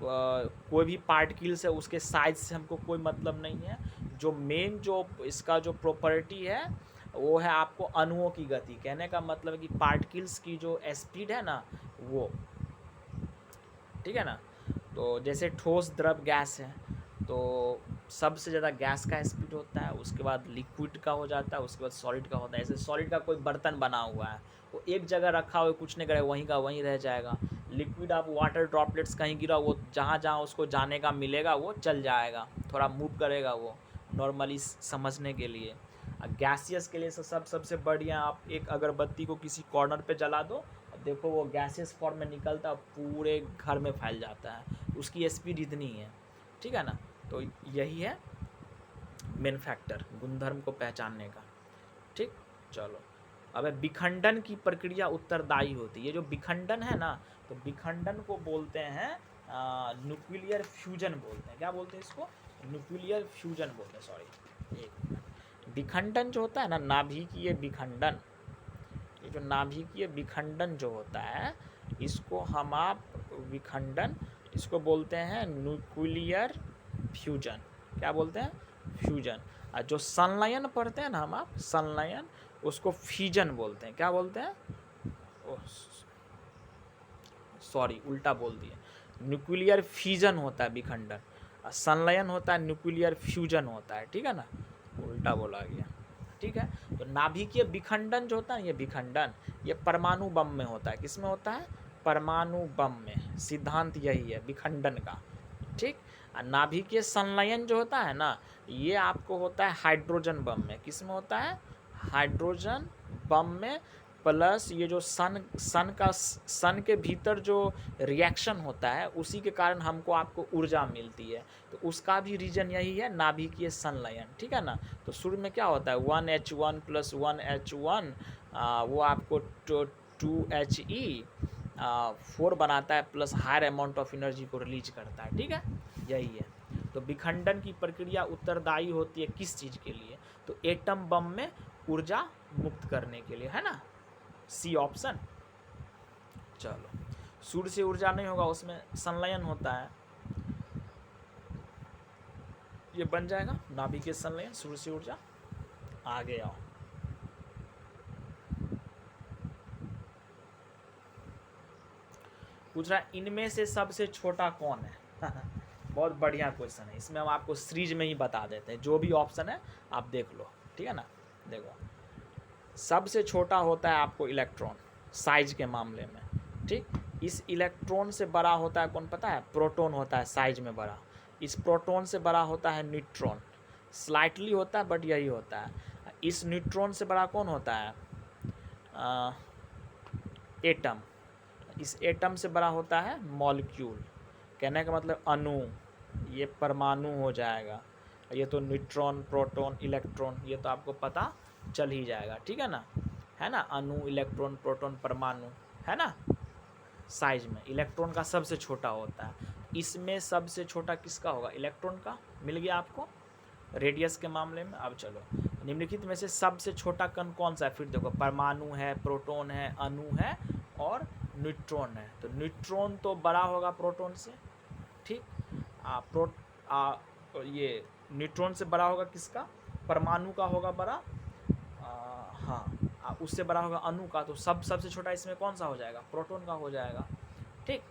कोई भी पार्टिकल्स है उसके साइज से हमको कोई मतलब नहीं है। जो मेन जो इसका जो प्रॉपर्टी है वो है आपको अणुओं की गति। कहने का मतलब है कि पार्टिकल्स की जो स्पीड है ना वो, ठीक है ना। तो जैसे ठोस, द्रव, गैस है, तो सबसे ज़्यादा गैस का स्पीड होता है, उसके बाद लिक्विड का हो जाता है, उसके बाद सॉलिड का होता है। जैसे सॉलिड का कोई बर्तन बना हुआ है, वो एक जगह रखा हुआ कुछ नहीं करेगा, वहीं का वहीं रह जाएगा। लिक्विड आप वाटर ड्रॉपलेट्स कहीं गिरा, वो जहाँ जहाँ उसको जाने का मिलेगा वो चल जाएगा, थोड़ा मूव करेगा वो नॉर्मली समझने के लिए। गैसियस के लिए सबसे बढ़िया, आप एक अगरबत्ती को किसी कॉर्नर पे जला दो, देखो वो गैसियस फॉर्म में निकलता है, पूरे घर में फैल जाता है, उसकी स्पीड इतनी है, ठीक है ना। तो यही है मेन फैक्टर गुणधर्म को पहचानने का, ठीक। चलो, अब विखंडन की प्रक्रिया उत्तरदायी होती है। ये जो विखंडन है ना, तो विखंडन को बोलते हैं न्यूक्लियर फ्यूजन बोलते हैं। क्या बोलते हैं इसको? न्यूक्लियर फ्यूजन बोलते हैं, सॉरी। एक विखंडन जो होता है ना, नाभिकीय विखंडन, ये जो नाभिकीय विखंडन जो होता है, इसको हम आप विखंडन, इसको बोलते हैं न्यूक्लियर फ्यूजन। क्या बोलते हैं? फ्यूजन। और जो संलयन पढ़ते हैं ना हम आप, संलयन, उसको फ्यूजन बोलते हैं। क्या बोलते हैं? सॉरी, उल्टा बोल दिए। न्यूक्लियर फ्यूजन होता है विखंडन, संलयन होता है न्यूक्लियर फ्यूजन होता है, ठीक है ना, उल्टा बोला गया, ठीक है। तो नाभिकीय विखंडन जो होता है, ये विखंडन ये परमाणु बम में होता है। किस में होता है? परमाणु बम में। सिद्धांत यही है विखंडन का, ठीक। और नाभिकीय संलयन जो होता है ना, ये आपको होता है हाइड्रोजन बम में। किस में होता है? हाइड्रोजन बम में। प्लस ये जो सन के भीतर जो रिएक्शन होता है, उसी के कारण हमको आपको ऊर्जा मिलती है। तो उसका भी रीजन यही है, नाभिकीय संलयन, ठीक है ना। तो शुरू में क्या होता है, 1H1 + 1H1, वो आपको 2He 4 बनाता है, plus higher amount of energy को रिलीज करता है, ठीक है। यही है। तो विखंडन की प्रक्रिया उत्तरदायी होती है किस चीज़ के लिए? तो एटम बम में ऊर्जा मुक्त करने के लिए, है ना, सी ऑप्शन। चलो, सूर्य से ऊर्जा नहीं होगा, उसमें संलयन होता है, ये बन जाएगा नाभिकीय संलयन, सूर्य से ऊर्जा। आगे आओ, पूछ रहा है इनमें से सबसे छोटा कौन है? बहुत बढ़िया क्वेश्चन है। इसमें हम आपको सीरीज में ही बता देते हैं, जो भी ऑप्शन है आप देख लो, ठीक है ना। देखो, सबसे छोटा होता है आपको इलेक्ट्रॉन, साइज के मामले में, ठीक। इस इलेक्ट्रॉन से बड़ा होता है कौन पता है? प्रोटॉन होता है साइज में बड़ा। इस प्रोटॉन से बड़ा होता है न्यूट्रॉन, स्लाइटली होता है बट यही होता है। इस न्यूट्रॉन से बड़ा कौन होता है? एटम। इस एटम से बड़ा होता है मॉलिक्यूल। कहने का मतलब अणु, ये परमाणु हो जाएगा। ये तो न्यूट्रॉन, प्रोटॉन, इलेक्ट्रॉन, ये तो आपको पता चल ही जाएगा, ठीक है ना, है ना। अणु, इलेक्ट्रॉन, प्रोटॉन, परमाणु, है ना। साइज में इलेक्ट्रॉन का सबसे छोटा होता है। इसमें सबसे छोटा किसका होगा? इलेक्ट्रॉन का। मिल गया आपको रेडियस के मामले में। अब चलो, निम्नलिखित में से सबसे छोटा कण कौन सा है? फिर देखो, परमाणु है, प्रोटॉन है, अणु है और न्यूट्रॉन है। तो न्यूट्रॉन तो बड़ा होगा प्रोटॉन से, ठीक। ये न्यूट्रॉन से बड़ा होगा किसका? परमाणु का होगा बड़ा, हाँ, उससे बड़ा होगा अणु का। तो सबसे छोटा इसमें कौन सा हो जाएगा? प्रोटॉन का हो जाएगा, ठीक।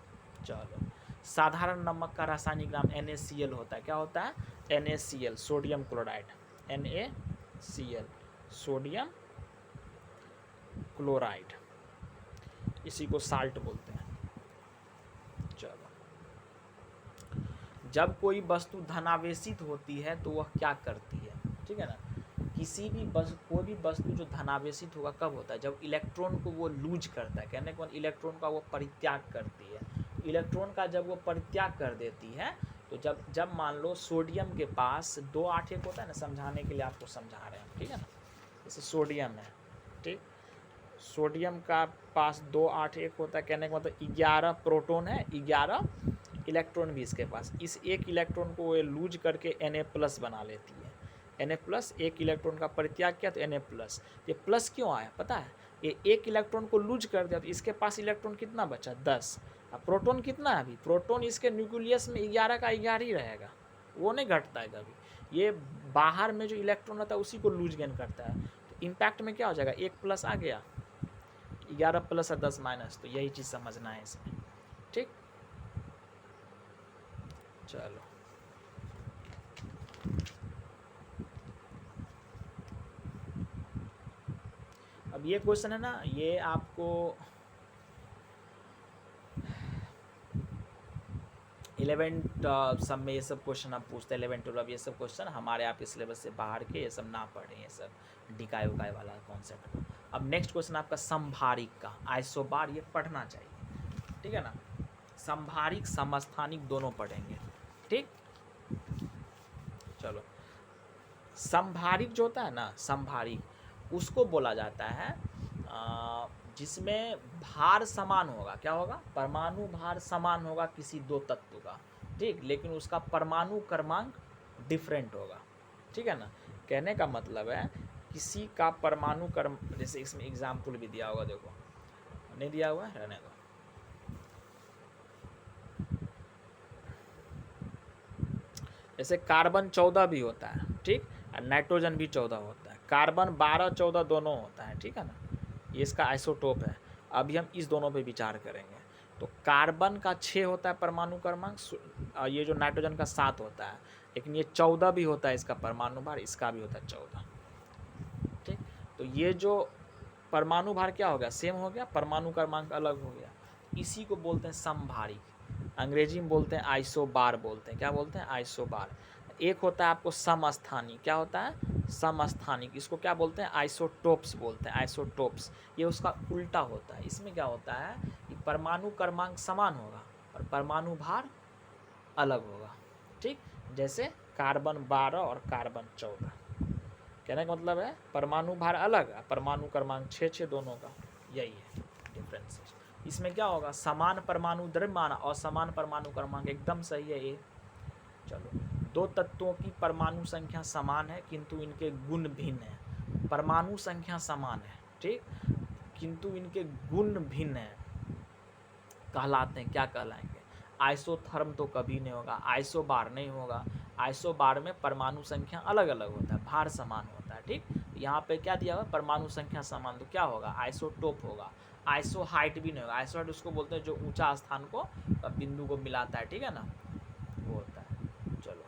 चलो, साधारण नमक का रासायनिक नाम NaCl होता है। क्या होता है? NaCl, sodium chloride, NaCl, sodium chloride, इसी को साल्ट बोलते हैं। चलो, जब कोई वस्तु धनावेशित होती है तो वह क्या करती है? ठीक है ना। कोई भी वस्तु जो धनावेशित होगा कब होता है? जब इलेक्ट्रॉन को वो लूज करता है। कहने को इलेक्ट्रॉन का वो परित्याग करती है। इलेक्ट्रॉन का जब वो परित्याग कर देती है, तो जब मान लो सोडियम के पास 281 होता है ना, समझाने के लिए आपको समझा रहे हैं, ठीक है ना। जैसे सोडियम है, ठीक, सोडियम का पास 281 होता है। कहने का मतलब 11 प्रोटॉन है, 11 इलेक्ट्रॉन भी इसके पास। इस एक इलेक्ट्रॉन को वो लूज करके Na+ बना लेती है। Na+, एक इलेक्ट्रॉन का परित्याग किया तो Na+। ये प्लस क्यों आया पता है? ये एक इलेक्ट्रॉन को लूज कर दिया तो इसके पास इलेक्ट्रॉन कितना बचा? 10। अब प्रोटॉन कितना है अभी? प्रोटॉन इसके न्यूक्लियस में 11 का 11 ही रहेगा, वो नहीं घटता है कभी। ये बाहर में जो इलेक्ट्रॉन रहता है उसी को लूज गेन करता है। तो इम्पैक्ट में क्या हो जाएगा? 1+ आ गया, 11+ और 10-। तो यही चीज़ समझना है इसमें, ठीक। चलो अब ये क्वेश्चन है ना, ये आपको 11th सब में ये सब क्वेश्चन आप पूछते हैं। 11 12 ये सब क्वेश्चन हमारे आपके सिलेबस से बाहर के, ये सब ना पढ़ें, ये सब डिकाय उकाय वाला कॉन्सेप्ट। अब नेक्स्ट क्वेश्चन आपका समभारिक का आइसोबार, ये पढ़ना चाहिए, ठीक है ना। समभारिक समस्थानिक दोनों पढ़ेंगे, ठीक। चलो समभारिक जो होता है ना, समभारिक उसको बोला जाता है जिसमें भार समान होगा। क्या होगा? परमाणु भार समान होगा किसी दो तत्व का, ठीक, लेकिन उसका परमाणु क्रमांक डिफरेंट होगा, ठीक है ना। कहने का मतलब है किसी का परमाणु क्रम, जैसे इसमें एग्जाम्पल भी दिया होगा, देखो नहीं दिया हुआ है, रहने दो। जैसे कार्बन 14 भी होता है, ठीक, और नाइट्रोजन भी 14 होता है। कार्बन 12 14 दोनों होता है, ठीक है ना। ये इसका आइसोटोप है। अभी हम इस दोनों पे विचार करेंगे। तो कार्बन का 6 होता है परमाणु क्रमांक, ये जो नाइट्रोजन का 7 होता है, लेकिन ये 14 भी होता है इसका परमाणु भार, इसका भी होता है 14, ठीक। तो ये जो परमाणु भार क्या हो गया? सेम हो गया, परमाणु क्रमांक अलग हो गया। इसी को बोलते हैं समभारिक। अंग्रेजी में बोलते हैं आइसोबार, बोलते हैं क्या बोलते हैं? आइसोबार। एक होता है आपको समस्थानिक, क्या होता है? समस्थानिक। इसको क्या बोलते हैं? आइसोटोप्स बोलते हैं, आइसोटोप्स। ये उसका उल्टा होता है। इसमें क्या होता है कि परमाणु क्रमांक समान होगा और परमाणु भार अलग होगा, ठीक। जैसे कार्बन 12 और कार्बन 14। कहने का मतलब है परमाणु भार अलग है, परमाणु क्रमांक 6 दोनों का, यही है डिफरेंस। इसमें क्या होगा? समान परमाणु द्रव्यमान और समान परमाणु क्रमांक, एकदम सही है ये। चलो, दो तत्वों की परमाणु संख्या समान है किंतु इनके गुण भिन्न है। परमाणु संख्या समान है, ठीक, किंतु इनके गुण भिन्न है, कहलाते हैं, क्या कहलाएंगे? आइसोथर्म तो कभी नहीं होगा, आइसोबार नहीं होगा। आइसोबार में परमाणु संख्या अलग अलग होता है, भार समान होता है, ठीक। यहाँ पे क्या दिया हुआ? परमाणु संख्या समान, तो क्या होगा? आइसोटोप होगा। आइसो हाइट भी नहीं होगा। आइसो हाइट उसको बोलते हैं जो ऊंचा स्थान को बिंदु को मिलाता है, ठीक है ना, वो होता है। चलो,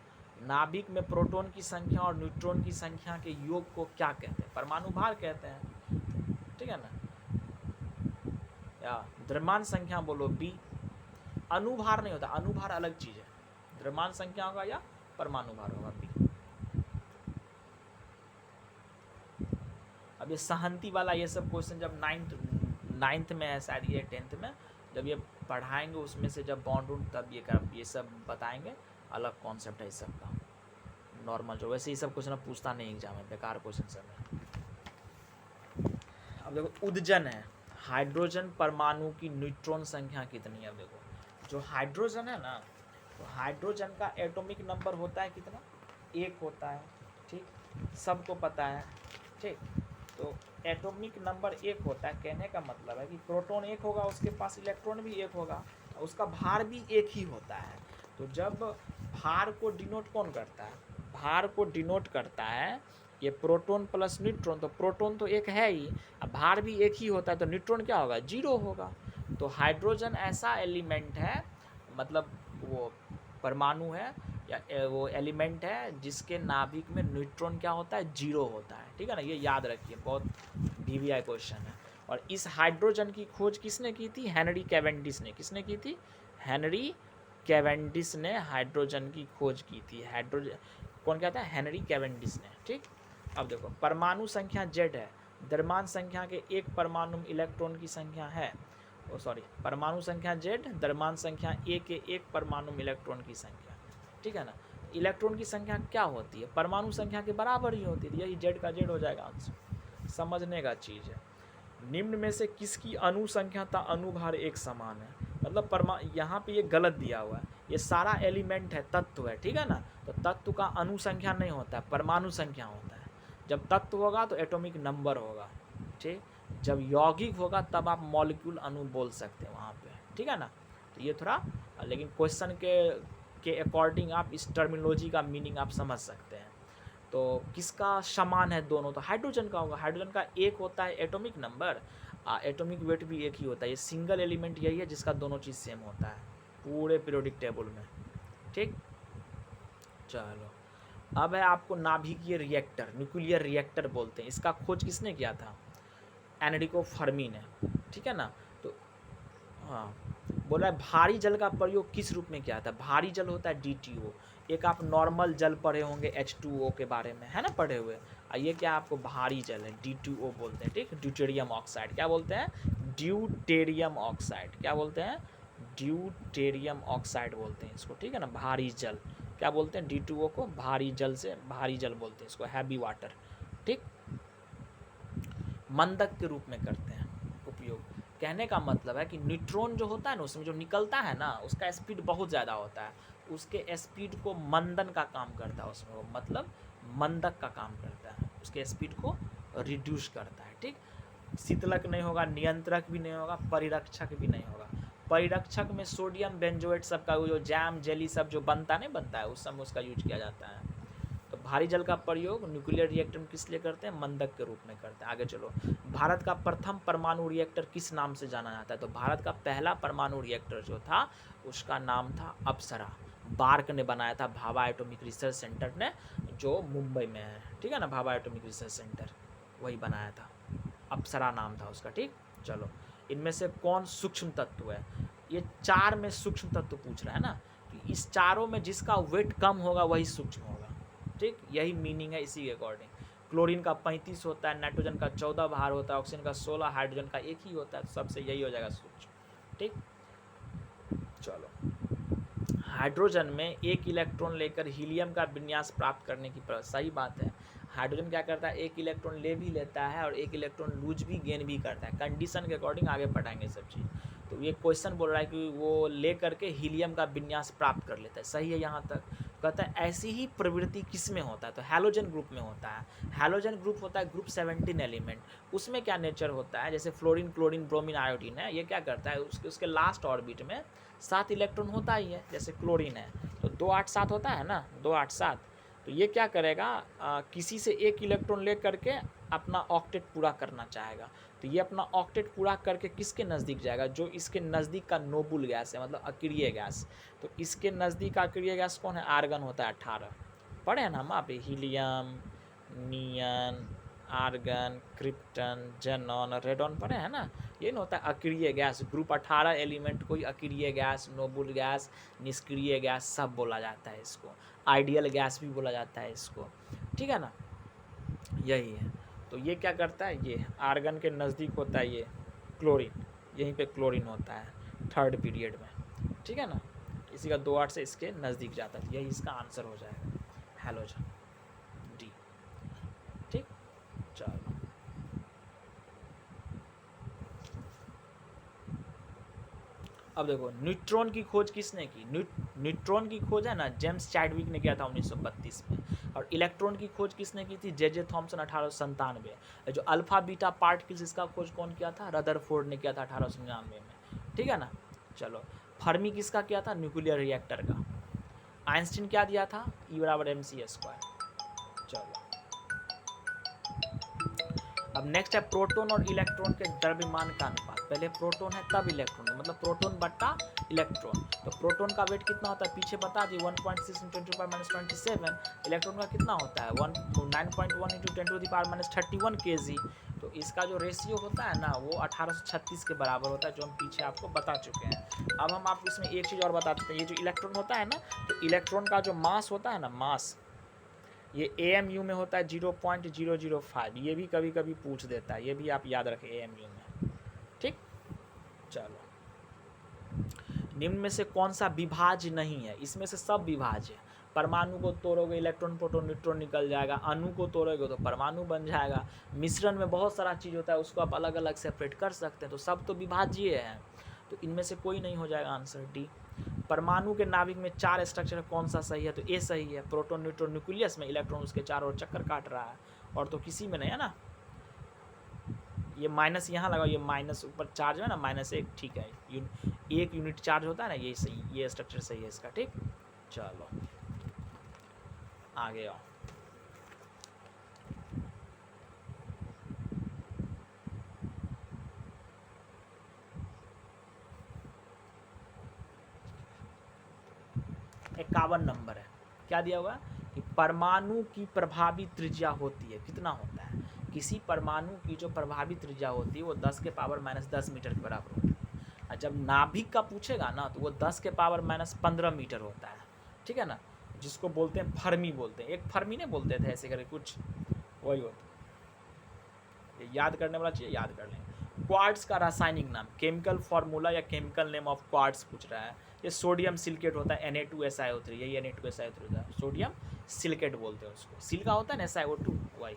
नाभिक में प्रोटॉन की संख्या और न्यूट्रॉन की संख्या के योग को क्या कहते हैं? परमाणु भार कहते हैं, ठीक है ना। या द्रव्यमान संख्या बोलो बी। अनुभार नहीं होता, अनुभार अलग चीज है। द्रव्यमान संख्या होगा या परमाणु भार होगा, बी। अब ये सहंति वाला ये सब क्वेश्चन जब नाइन्थ में है शायद, ये 10th में जब ये पढ़ाएंगे, उसमें से जब बॉन्ड रूट तब ये सब बताएंगे। अलग कॉन्सेप्ट है इस सब का, नॉर्मल जो वैसे ये सब क्वेश्चन पूछता नहीं एग्जाम में, बेकार क्वेश्चन सब है। अब देखो उदजन है, हाइड्रोजन परमाणु की न्यूट्रॉन संख्या कितनी है? अब देखो, जो हाइड्रोजन है ना, तो हाइड्रोजन का एटॉमिक नंबर होता है कितना? 1 होता है, ठीक, सबको पता है, ठीक। तो एटॉमिक नंबर 1 होता है, कहने का मतलब है कि प्रोटॉन 1 होगा, उसके पास इलेक्ट्रॉन भी 1 होगा, उसका भार भी 1 ही होता है। तो जब भार को डिनोट कौन करता है? भार को डिनोट करता है ये प्रोटॉन प्लस न्यूट्रॉन। तो प्रोटॉन तो 1 है ही, अब भार भी 1 ही होता है, तो न्यूट्रॉन क्या होगा? 0 होगा। तो हाइड्रोजन ऐसा एलिमेंट है, मतलब वो परमाणु है या वो एलिमेंट है जिसके नाभिक में न्यूट्रॉन क्या होता है? 0 होता है, ठीक है ना। ये याद रखिए, बहुत VVI क्वेश्चन है। और इस हाइड्रोजन की खोज किसने की थी? हेनरी कैवेंडिश ने। किसने की थी? हेनरी कैवेंडिश ने हाइड्रोजन की खोज की थी। हाइड्रोजन कौन कहता है? हेनरी कैवेंडिश ने, ठीक। अब देखो, परमाणु संख्या Z है, द्रव्यमान संख्या के एक परमाणु में इलेक्ट्रॉन की संख्या है, परमाणु संख्या Z, द्रव्यमान संख्या A के एक परमाणु में इलेक्ट्रॉन की संख्या, ठीक है ना। इलेक्ट्रॉन की संख्या क्या होती है? परमाणु संख्या के बराबर ही होती है, यही Z का Z हो जाएगा आंसर। समझने का चीज़ है। निम्न में से किसकी अणु संख्या तथा अणुभार एक समान है? मतलब यहाँ पे ये गलत दिया हुआ है, ये सारा एलिमेंट है, तत्व है, ठीक है ना। तो तत्व का अणु संख्या नहीं होता है, परमाणु संख्या होता है। जब तत्व होगा तो एटॉमिक नंबर होगा, ठीक। जब यौगिक होगा तब आप मॉलिक्यूल अणु बोल सकते हैं वहाँ पे, ठीक है ना। तो ये थोड़ा, लेकिन क्वेश्चन के अकॉर्डिंग आप इस टर्मिनोलॉजी का मीनिंग आप समझ सकते हैं। तो किसका समान है दोनों, तो हाइड्रोजन का होगा। हाइड्रोजन का एक होता है एटॉमिक नंबर, एटॉमिक वेट भी एक ही होता है। ये सिंगल एलिमेंट यही है जिसका दोनों चीज़ सेम होता है पूरे पीरियोडिक टेबल में, ठीक। चलो, अब है आपको नाभिकीय रिएक्टर, न्यूक्लियर रिएक्टर बोलते हैं। इसका खोज किसने किया था, एनरिको फर्मी ने, ठीक है ना। तो हाँ, बोला है भारी जल का प्रयोग किस रूप में किया था। भारी जल होता है DTO। एक आप नॉर्मल जल पढ़े होंगे H2O के बारे में, है ना, पढ़े हुए। ये क्या आपको भारी जल है, D2O बोलते हैं, ठीक। ड्यूटेरियम ऑक्साइड, क्या बोलते हैं, ड्यूटेरियम ऑक्साइड, क्या बोलते हैं, ड्यूटेरियम ऑक्साइड बोलते हैं इसको, ठीक है ना। भारी जल क्या बोलते हैं, D2O को भारी जल से भारी जल बोलते हैं इसको, हैवी वाटर, ठीक। मंदक के रूप में करते हैं उपयोग। कहने का मतलब है कि न्यूट्रॉन जो होता है ना, उसमें जो निकलता है ना, उसका स्पीड बहुत ज़्यादा होता है। उसके स्पीड को मंदन का काम करता है उसमें, वो मतलब मंदक का काम करता है, उसके स्पीड को रिड्यूस करता है, ठीक। शीतलक नहीं होगा, नियंत्रक भी नहीं होगा, परिरक्षक भी नहीं होगा। परिरक्षक में सोडियम बेंजोएट सब का जो जैम जेली सब जो बनता नहीं बनता है, उस समय उसका यूज किया जाता है। तो भारी जल का प्रयोग न्यूक्लियर रिएक्टर में किस लिए करते हैं, मंदक के रूप में करते हैं। आगे चलो, भारत का प्रथम परमाणु रिएक्टर किस नाम से जाना जाता है। तो भारत का पहला परमाणु रिएक्टर जो था उसका नाम था अप्सरा। बार्क ने बनाया था, भाभा एटॉमिक रिसर्च सेंटर ने, जो मुंबई में है, ठीक है ना। भाभा एटॉमिक रिसर्च सेंटर वही बनाया था, अप्सरा नाम था उसका, ठीक। चलो, इनमें से कौन सूक्ष्म तत्व है। ये चार में सूक्ष्म तत्व पूछ रहा है ना, तो इस चारों में जिसका वेट कम होगा वही सूक्ष्म होगा, ठीक। यही मीनिंग है इसी के अकॉर्डिंग। क्लोरीन का 35 होता है, नाइट्रोजन का 14 भार होता है, ऑक्सीजन का 16, हाइड्रोजन का 1 ही होता है। तो सबसे यही हो जाएगा सूक्ष्म, ठीक। चलो, हाइड्रोजन में एक इलेक्ट्रॉन लेकर हीलियम का विन्यास प्राप्त करने की सही बात है। हाइड्रोजन क्या करता है, एक इलेक्ट्रॉन ले भी लेता है और एक इलेक्ट्रॉन लूज भी गेन भी करता है। कंडीशन के अकॉर्डिंग आगे पढ़ाएंगे सब चीज़। तो ये क्वेश्चन बोल रहा है कि वो ले करके हीलियम का विन्यास प्राप्त कर लेता है, सही है यहाँ तक। कहता है ऐसी ही प्रवृत्ति किस में होता है, तो हैलोजन ग्रुप में होता है। हैलोजन ग्रुप होता है ग्रुप 17 एलिमेंट। उसमें क्या नेचर होता है, जैसे फ्लोरीन, क्लोरीन, ब्रोमीन, आयोडीन है, ये क्या करता है, उसके लास्ट ऑर्बिट में 7 इलेक्ट्रॉन होता ही है। जैसे क्लोरीन है तो 287 होता है ना, 287। तो ये क्या करेगा, किसी से एक इलेक्ट्रॉन ले करके अपना ऑक्टेट पूरा करना चाहेगा। तो ये अपना ऑक्टेट पूरा करके किसके नज़दीक जाएगा, जो इसके नज़दीक का नोबुल गैस है, मतलब अक्रिय गैस। तो इसके नज़दीक अक्रिय गैस कौन है, आर्गन होता है 18। पढ़े हैं ना हम आप, हीलियम, नियन, आर्गन, क्रिप्टन, जेनॉन, रेडॉन पढ़े हैं ना। ये ना होता है अक्रिय गैस। ग्रुप 18 एलिमेंट को ही अक्रिय गैस, नोबुल गैस, निष्क्रिय गैस सब बोला जाता है इसको। आइडियल गैस भी बोला जाता है इसको, ठीक है ना। यही है। तो ये क्या करता है, ये आर्गन के नज़दीक होता है ये क्लोरीन, यहीं पे क्लोरीन होता है थर्ड पीरियड में, ठीक है ना। इसी का 2-8 से इसके नज़दीक जाता है, यही इसका आंसर हो जाएगा, हैलोजन, डी, ठीक। चलो, अब देखो न्यूट्रॉन की खोज किसने की। न्यूट्रॉन की खोज है ना, जेम्स चैडविक ने किया था 1932 में। और इलेक्ट्रॉन की खोज किसने की थी, जे थॉमसन 1897। जो अल्फा बीटा पार्टिकल्स, इसका खोज कौन किया था, रदरफोर्ड ने किया था 1899 में, ठीक है ना। चलो, फर्मी किसका किया था, न्यूक्लियर रिएक्टर का। आइंस्टीन क्या दिया था, E=mc²। चलो, अब नेक्स्ट है प्रोटॉन और इलेक्ट्रॉन के द्रव्यमान का अनुपात। पहले प्रोटॉन है तब इलेक्ट्रॉन है, मतलब प्रोटॉन बट्टा इलेक्ट्रॉन। तो प्रोटॉन का वेट कितना होता है, पीछे बता दी 1.6 × 10⁻27। इलेक्ट्रॉन का कितना होता है 9.1 × 10⁻31 kg। तो इसका जो रेशियो होता है ना, वो 1836 के बराबर होता है, जो हम पीछे आपको बता चुके हैं। अब हम आपको इसमें एक चीज़ और बता देते हैं। ये जो इलेक्ट्रॉन होता है ना, तो इलेक्ट्रॉन का जो मास होता है ना, मास, ये AMU में होता है 0.005। ये भी कभी कभी पूछ देता है, ये भी आप याद रखें AMU में, ठीक। चलो, निम्न में से कौन सा विभाज्य नहीं है, इसमें से सब विभाज्य है। परमाणु को तोड़ोगे इलेक्ट्रॉन, प्रोटॉन, न्यूट्रॉन निकल जाएगा। अणु को तोड़ोगे तो परमाणु बन जाएगा। मिश्रण में बहुत सारा चीज़ होता है, उसको आप अलग अलग सेपरेट कर सकते हैं। तो सब तो विभाज्य है, तो इनमें से कोई नहीं हो जाएगा आंसर डी। परमाणु के नाभिक में 4 स्ट्रक्चर है, कौन सा सही है? तो ए सही है। प्रोटॉन न्यूट्रॉन न्यूक्लियस में इलेक्ट्रॉन उसके चारों ओर चक्कर काट रहा है, और तो किसी में नहीं है ना। ये माइनस यहाँ लगा, ये माइनस ऊपर चार्ज है ना, -1, ठीक है। 1 यूनिट चार्ज होता है ना, ये सही, ये स्ट्रक्चर सही है इसका, ठीक। चलो आगे आओ। इक्यावन नंबर है, क्या दिया हुआ कि परमाणु की प्रभावी त्रिज्या होती है, कितना होता है? किसी परमाणु की जो प्रभावी त्रिज्या होती है वो 10 के पावर -10 मीटर के बराबर होती है। और जब नाभिक का पूछेगा ना तो वो 10 के पावर -15 मीटर होता है, ठीक है ना, जिसको बोलते हैं फर्मी बोलते हैं। एक फर्मी नहीं बोलते थे ऐसे करके कुछ, वही होता है। ये याद करने वाला चाहिए, याद कर लेंगे। क्वार्ट्ज का रासायनिक नाम, केमिकल फार्मूला या केमिकल नेम ऑफ क्वार्ट्ज पूछ रहा है। ये सोडियम सिलिकेट होता है, Na2SiO3, यही Na2SiO3 होता है, सोडियम सिलिकेट बोलते हैं उसको। सिलिका होता है ना SiO2, वही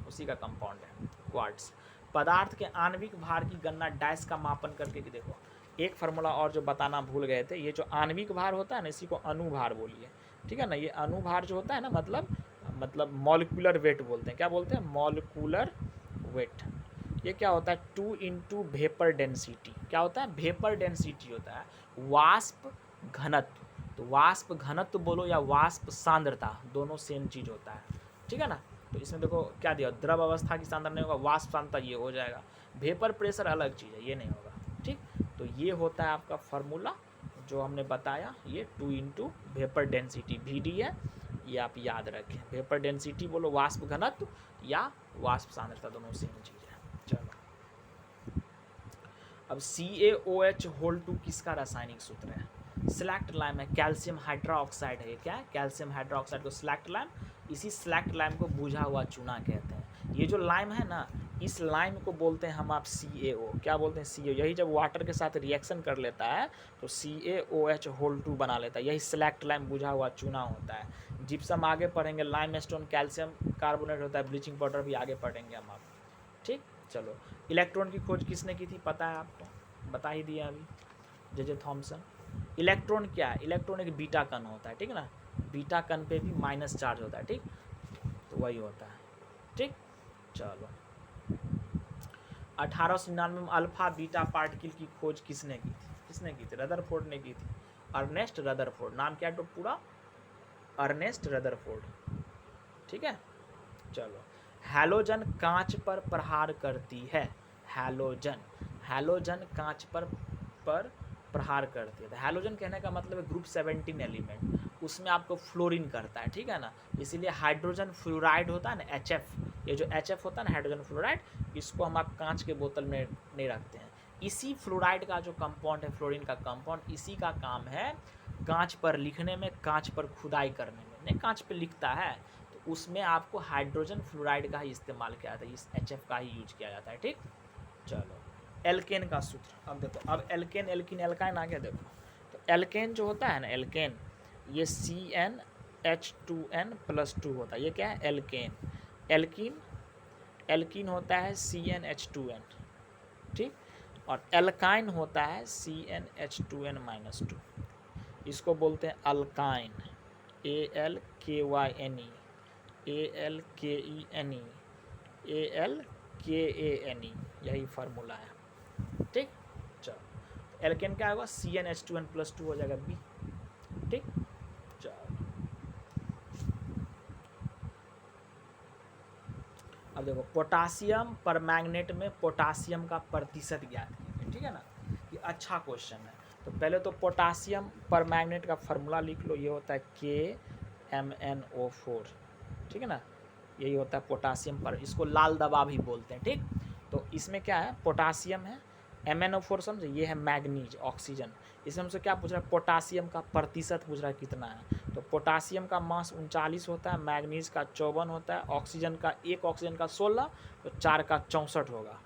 उसी का कंपाउंड है क्वार्ट्ज। पदार्थ के आणविक भार की गणना डैश का मापन करके, कि देखो एक फार्मूला और जो बताना भूल गए थे, ये जो आणविक भार होता है ना, इसी को अनुभार बोलिए, ठीक है ना। ये अनुभार जो होता है ना, मतलब मॉलिक्यूलर वेट बोलते हैं, क्या बोलते हैं? Molecular weight. ये क्या होता है? 2 × वेपर डेंसिटी। क्या होता है? वेपर डेंसिटी होता है, वाष्प घनत्व। तो वाष्प घनत्व बोलो या वाष्प सांद्रता, दोनों सेम चीज़ होता है, ठीक है ना। तो इसमें देखो क्या दिया, द्रव अवस्था की सांद्रता नहीं होगा, वाष्प सांद्रता ये हो जाएगा। वेपर प्रेशर अलग चीज़ है, ये नहीं होगा, ठीक। तो ये होता है आपका फार्मूला जो हमने बताया, ये 2 × वेपर डेंसिटी VD है, ये आप याद रखें। वेपर डेंसिटी बोलो वाष्प घनत्व या वाष्प सांद्रता, दोनों सेम चीज़ है। चलो अब CaOH2 किसका रासायनिक सूत्र है? स्लैक्ट लाइम है, कैल्शियम हाइड्रोक्साइड है। क्या है? कैल्शियम हाइड्रोक्साइड को स्लैक्ट लाइम, इसी स्लैक्ट लाइम को बुझा हुआ चूना कहते हैं। ये जो लाइम है ना, इस लाइम को बोलते हैं हम आप CaO। क्या बोलते हैं? CaO। यही जब वाटर के साथ रिएक्शन कर लेता है तो CaOH2 बना लेता है, यही स्लैक्ट लाइम बुझा हुआ चूना होता है। जिप्सम आगे पढ़ेंगे, लाइम स्टोन कैल्शियम कार्बोनेट होता है, ब्लीचिंग पाउडर भी आगे पढ़ेंगे हम आप, ठीक। चलो इलेक्ट्रॉन की खोज किसने की थी? पता है आपको, बता ही दिया अभी, J.J. थॉमसन। इलेक्ट्रॉन क्या है? इलेक्ट्रॉन एक बीटा कण होता है, ठीक है ना। बीटा कण पे भी माइनस चार्ज होता है, ठीक, तो वही होता है, ठीक। चलो 1899 में अल्फा बीटा पार्टिकल की खोज किसने की थी? किसने की थी? रदरफोर्ड ने की थी, अर्नेस्ट रदरफोर्ड। नाम क्या है तो पूरा? अर्नेस्ट रदरफोर्ड, ठीक है। चलो हैलोजन कांच पर प्रहार करती है। हैलोजन कांच पर प्रहार करती है। हैलोजन कहने का मतलब है ग्रुप 17 एलिमेंट, उसमें आपको फ्लोरीन करता है, ठीक है ना। इसीलिए हाइड्रोजन फ्लोराइड होता है ना, HF, ये जो HF होता है ना हाइड्रोजन फ्लोराइड, इसको हम आप कांच के बोतल में नहीं रखते हैं। इसी फ्लोराइड का जो कंपाउंड है, फ्लोरीन का कंपाउंड, इसी का काम है कांच पर लिखने में, कांच पर खुदाई करने में। नहीं, कांच पर लिखता है तो उसमें आपको हाइड्रोजन फ्लोराइड का ही इस्तेमाल किया जाता है, इस HF का ही यूज किया जाता है, ठीक। चलो एल्केन का सूत्र, अब देखो, अब एल्केन एल्काइन आ गया। देखो तो एल्केन जो होता है ना, एल्केन, ये CnH2n+2 होता है। ये क्या है? एल्केन। एल्कीन होता है CnH2n, ठीक। और एल्काइन होता है CnH2n-2, इसको बोलते हैं अल्काइन, ALKYNE, यही फार्मूला है, ठीक। चलो एल्केन क्या होगा? CnH2n+2 हो जाएगा B, ठीक। चलो अब देखो पोटासियम परमैंगनेट में पोटासियम का प्रतिशत ज्ञात कीजिए, ठीक है ना। ये अच्छा क्वेश्चन है। तो पहले तो पोटासियम परमैंगनेट का फार्मूला लिख लो, ये होता है KMnO4, ठीक है ना। यही होता है पोटासियम पर, इसको लाल दवा भी बोलते हैं, ठीक। तो इसमें क्या है? पोटासियम है, MnO4 समझे, ये है मैग्नीज, ऑक्सीजन। इसमें हमसे क्या पूछ रहा है? पोटासियम का प्रतिशत पूछ रहा है कितना है। तो पोटासियम का मास 39 होता है, मैग्नीज का 54 होता है, ऑक्सीजन का 16, तो 4 का 64 होगा।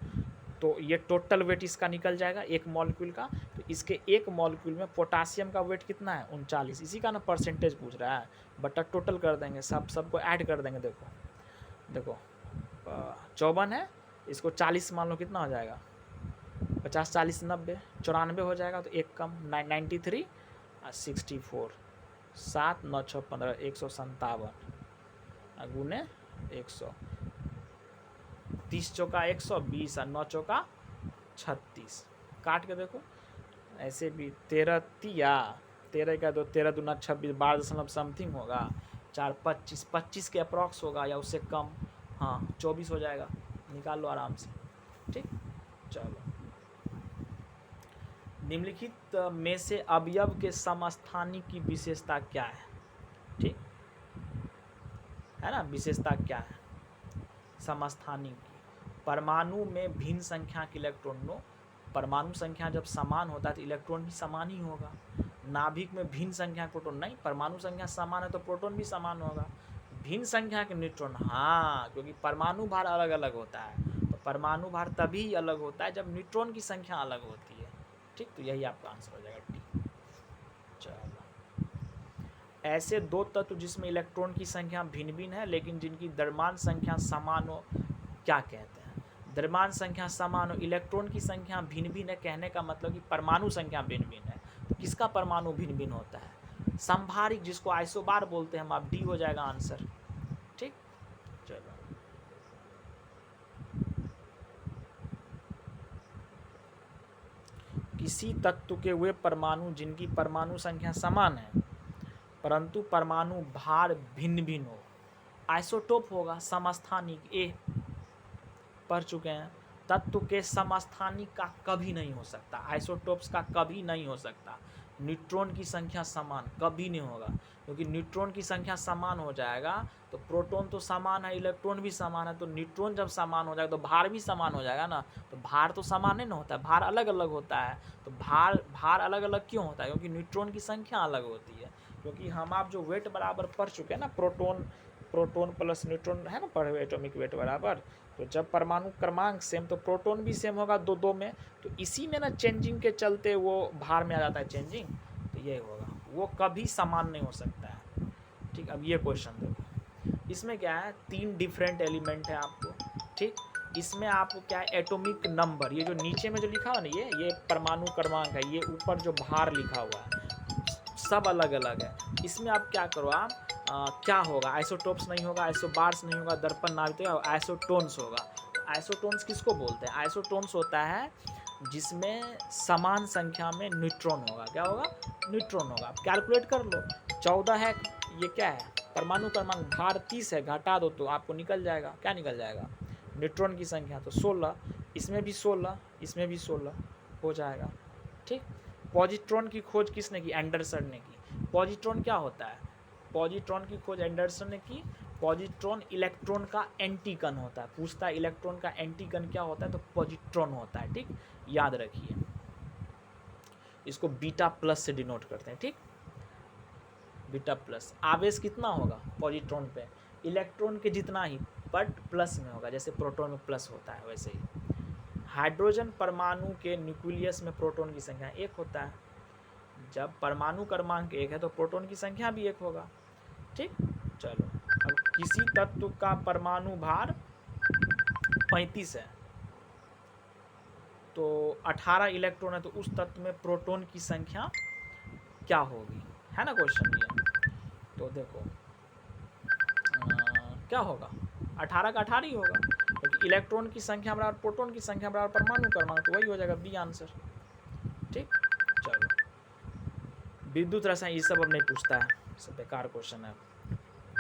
तो ये टोटल वेट इसका निकल जाएगा एक मॉलिक्यूल का। तो इसके एक मॉलिक्यूल में पोटासियम का वेट कितना है? 39। इसी का ना परसेंटेज पूछ रहा है, बटा टोटल कर देंगे, सबको ऐड कर देंगे। देखो 54 है, इसको 40 मान लो, कितना हो जाएगा? 50, 40, 90, 94 हो जाएगा। तो एक कम 93, 64, 7 9 6 15, 157 गुने 100, 30 चौका 120 और 9 चौका 36। काट के देखो ऐसे भी 13 तिया 13 का 2 13 दूना 26, 12 समथिंग होगा, 4 25, 25 के अप्रॉक्स होगा या उससे कम, हाँ 24 हो जाएगा, निकाल लो आराम से। ठीक, चलो निम्नलिखित में से अवयव के समस्थानिक की विशेषता क्या है? ठीक है ना, विशेषता क्या है समस्थानिक की? परमाणु में भिन्न संख्या के इलेक्ट्रॉन नो, परमाणु संख्या जब समान होता है तो इलेक्ट्रॉन भी समान ही होगा। नाभिक में भिन्न संख्या प्रोटॉन नहीं, परमाणु संख्या समान है तो प्रोटॉन भी समान होगा। भिन्न संख्या के न्यूट्रॉन, हाँ, क्योंकि परमाणु भार अलग अलग होता है, तो परमाणु भार तभी अलग होता है जब न्यूट्रॉन की संख्या अलग होती है। ठीक, तो यही आपका आंसर हो जाएगा डी। चलो, ऐसे दो तत्व जिसमें इलेक्ट्रॉन की संख्या भिन्न भिन्न है लेकिन जिनकी द्रव्यमान संख्या समान हो, क्या कहते हैं? द्रव्यमान संख्या समान हो, इलेक्ट्रॉन की संख्या भिन्न भिन्न है, कहने का मतलब कि परमाणु संख्या भिन्न भिन्न है। तो किसका परमाणु भिन्न भिन्न होता है? संभारिक, जिसको आइसोबार बोलते हैं हम, आप डी हो जाएगा आंसर। ठीक, चलो किसी तत्व के वे परमाणु जिनकी परमाणु संख्या समान है परंतु परमाणु भार भिन्न भिन्न हो, आइसोटोप होगा। समस्थानिक ए पढ़ चुके हैं, तत्व के समस्थानिक का कभी नहीं हो सकता, आइसोटोप्स का कभी नहीं हो सकता। न्यूट्रॉन की संख्या समान कभी नहीं होगा, क्योंकि न्यूट्रॉन की संख्या समान हो जाएगा तो प्रोटॉन तो समान है, इलेक्ट्रॉन भी समान है, तो न्यूट्रॉन जब समान हो जाएगा तो भार भी समान हो जाएगा ना। तो भार तो समान नहीं ना होता है, भार अलग अलग होता है। तो भार अलग अलग क्यों होता है? क्योंकि न्यूट्रॉन की संख्या अलग होती है। क्योंकि हम आप जो वेट बराबर पढ़ चुके हैं ना, प्रोटॉन प्लस न्यूट्रॉन है ना, पढ़े हुए एटॉमिक वेट बराबर। तो जब परमाणु क्रमांक सेम तो प्रोटॉन भी सेम होगा दो दो में, तो इसी में ना चेंजिंग के चलते वो भार में आ जाता है चेंजिंग, तो ये होगा, वो कभी समान नहीं हो सकता है। ठीक, अब ये क्वेश्चन देखो, इसमें क्या है, 3 डिफरेंट एलिमेंट है आपको। ठीक, इसमें आपको क्या है, एटॉमिक नंबर, ये जो नीचे में जो लिखा हुआ ना, ये परमाणु क्रमांक है, ये ऊपर जो भार लिखा हुआ है सब अलग अलग है। इसमें आप क्या करो, आप क्या होगा, आइसोटोप्स नहीं होगा, आइसोबार्स नहीं होगा, दर्पण नाभिक, आइसोटोन्स होगा। आइसोटोन्स किसको बोलते हैं? आइसोटोन्स होता है जिसमें समान संख्या में न्यूट्रॉन होगा। क्या होगा? न्यूट्रॉन होगा। आप कैलकुलेट कर लो, 14 है, ये क्या है, परमाणु क्रमांक, भार 30 है, घटा दो तो आपको निकल जाएगा। क्या निकल जाएगा? न्यूट्रॉन की संख्या तो 16, इसमें भी 16, इसमें भी 16 हो जाएगा। ठीक, पॉजिट्रॉन की खोज किसने की? एंडरसन ने की। पॉजिट्रॉन क्या होता है? पॉजिट्रॉन की खोज एंडरसन ने की। पॉजिट्रॉन इलेक्ट्रॉन का एंटीकन होता है। पूछता है इलेक्ट्रॉन का एंटीकन क्या होता है, तो पॉजिट्रॉन होता है। ठीक, याद रखिए, इसको बीटा प्लस से डिनोट करते हैं। ठीक, बीटा प्लस। आवेश कितना होगा पॉजिट्रॉन पे? इलेक्ट्रॉन के जितना ही, बट प्लस में होगा, जैसे प्रोटॉन में प्लस होता है वैसे ही। हाइड्रोजन परमाणु के न्यूक्लियस में प्रोटॉन की संख्या 1 होता है। जब परमाणु क्रमांक 1 है तो प्रोटॉन की संख्या भी 1 होगा। ठीक, चलो, अब किसी तत्व का परमाणु भार 35 है तो 18 इलेक्ट्रॉन है, तो उस तत्व में प्रोटॉन की संख्या क्या होगी, है ना क्वेश्चन ये। तो देखो क्या होगा, 18 का 18 ही होगा, क्योंकि इलेक्ट्रॉन की संख्या बराबर प्रोटॉन की संख्या बराबर परमाणु क्रमांक, तो वही हो जाएगा बी आंसर। ठीक, चलो, विद्युत रसायन ये सब अब नहीं पूछता है, सब बेकार क्वेश्चन है।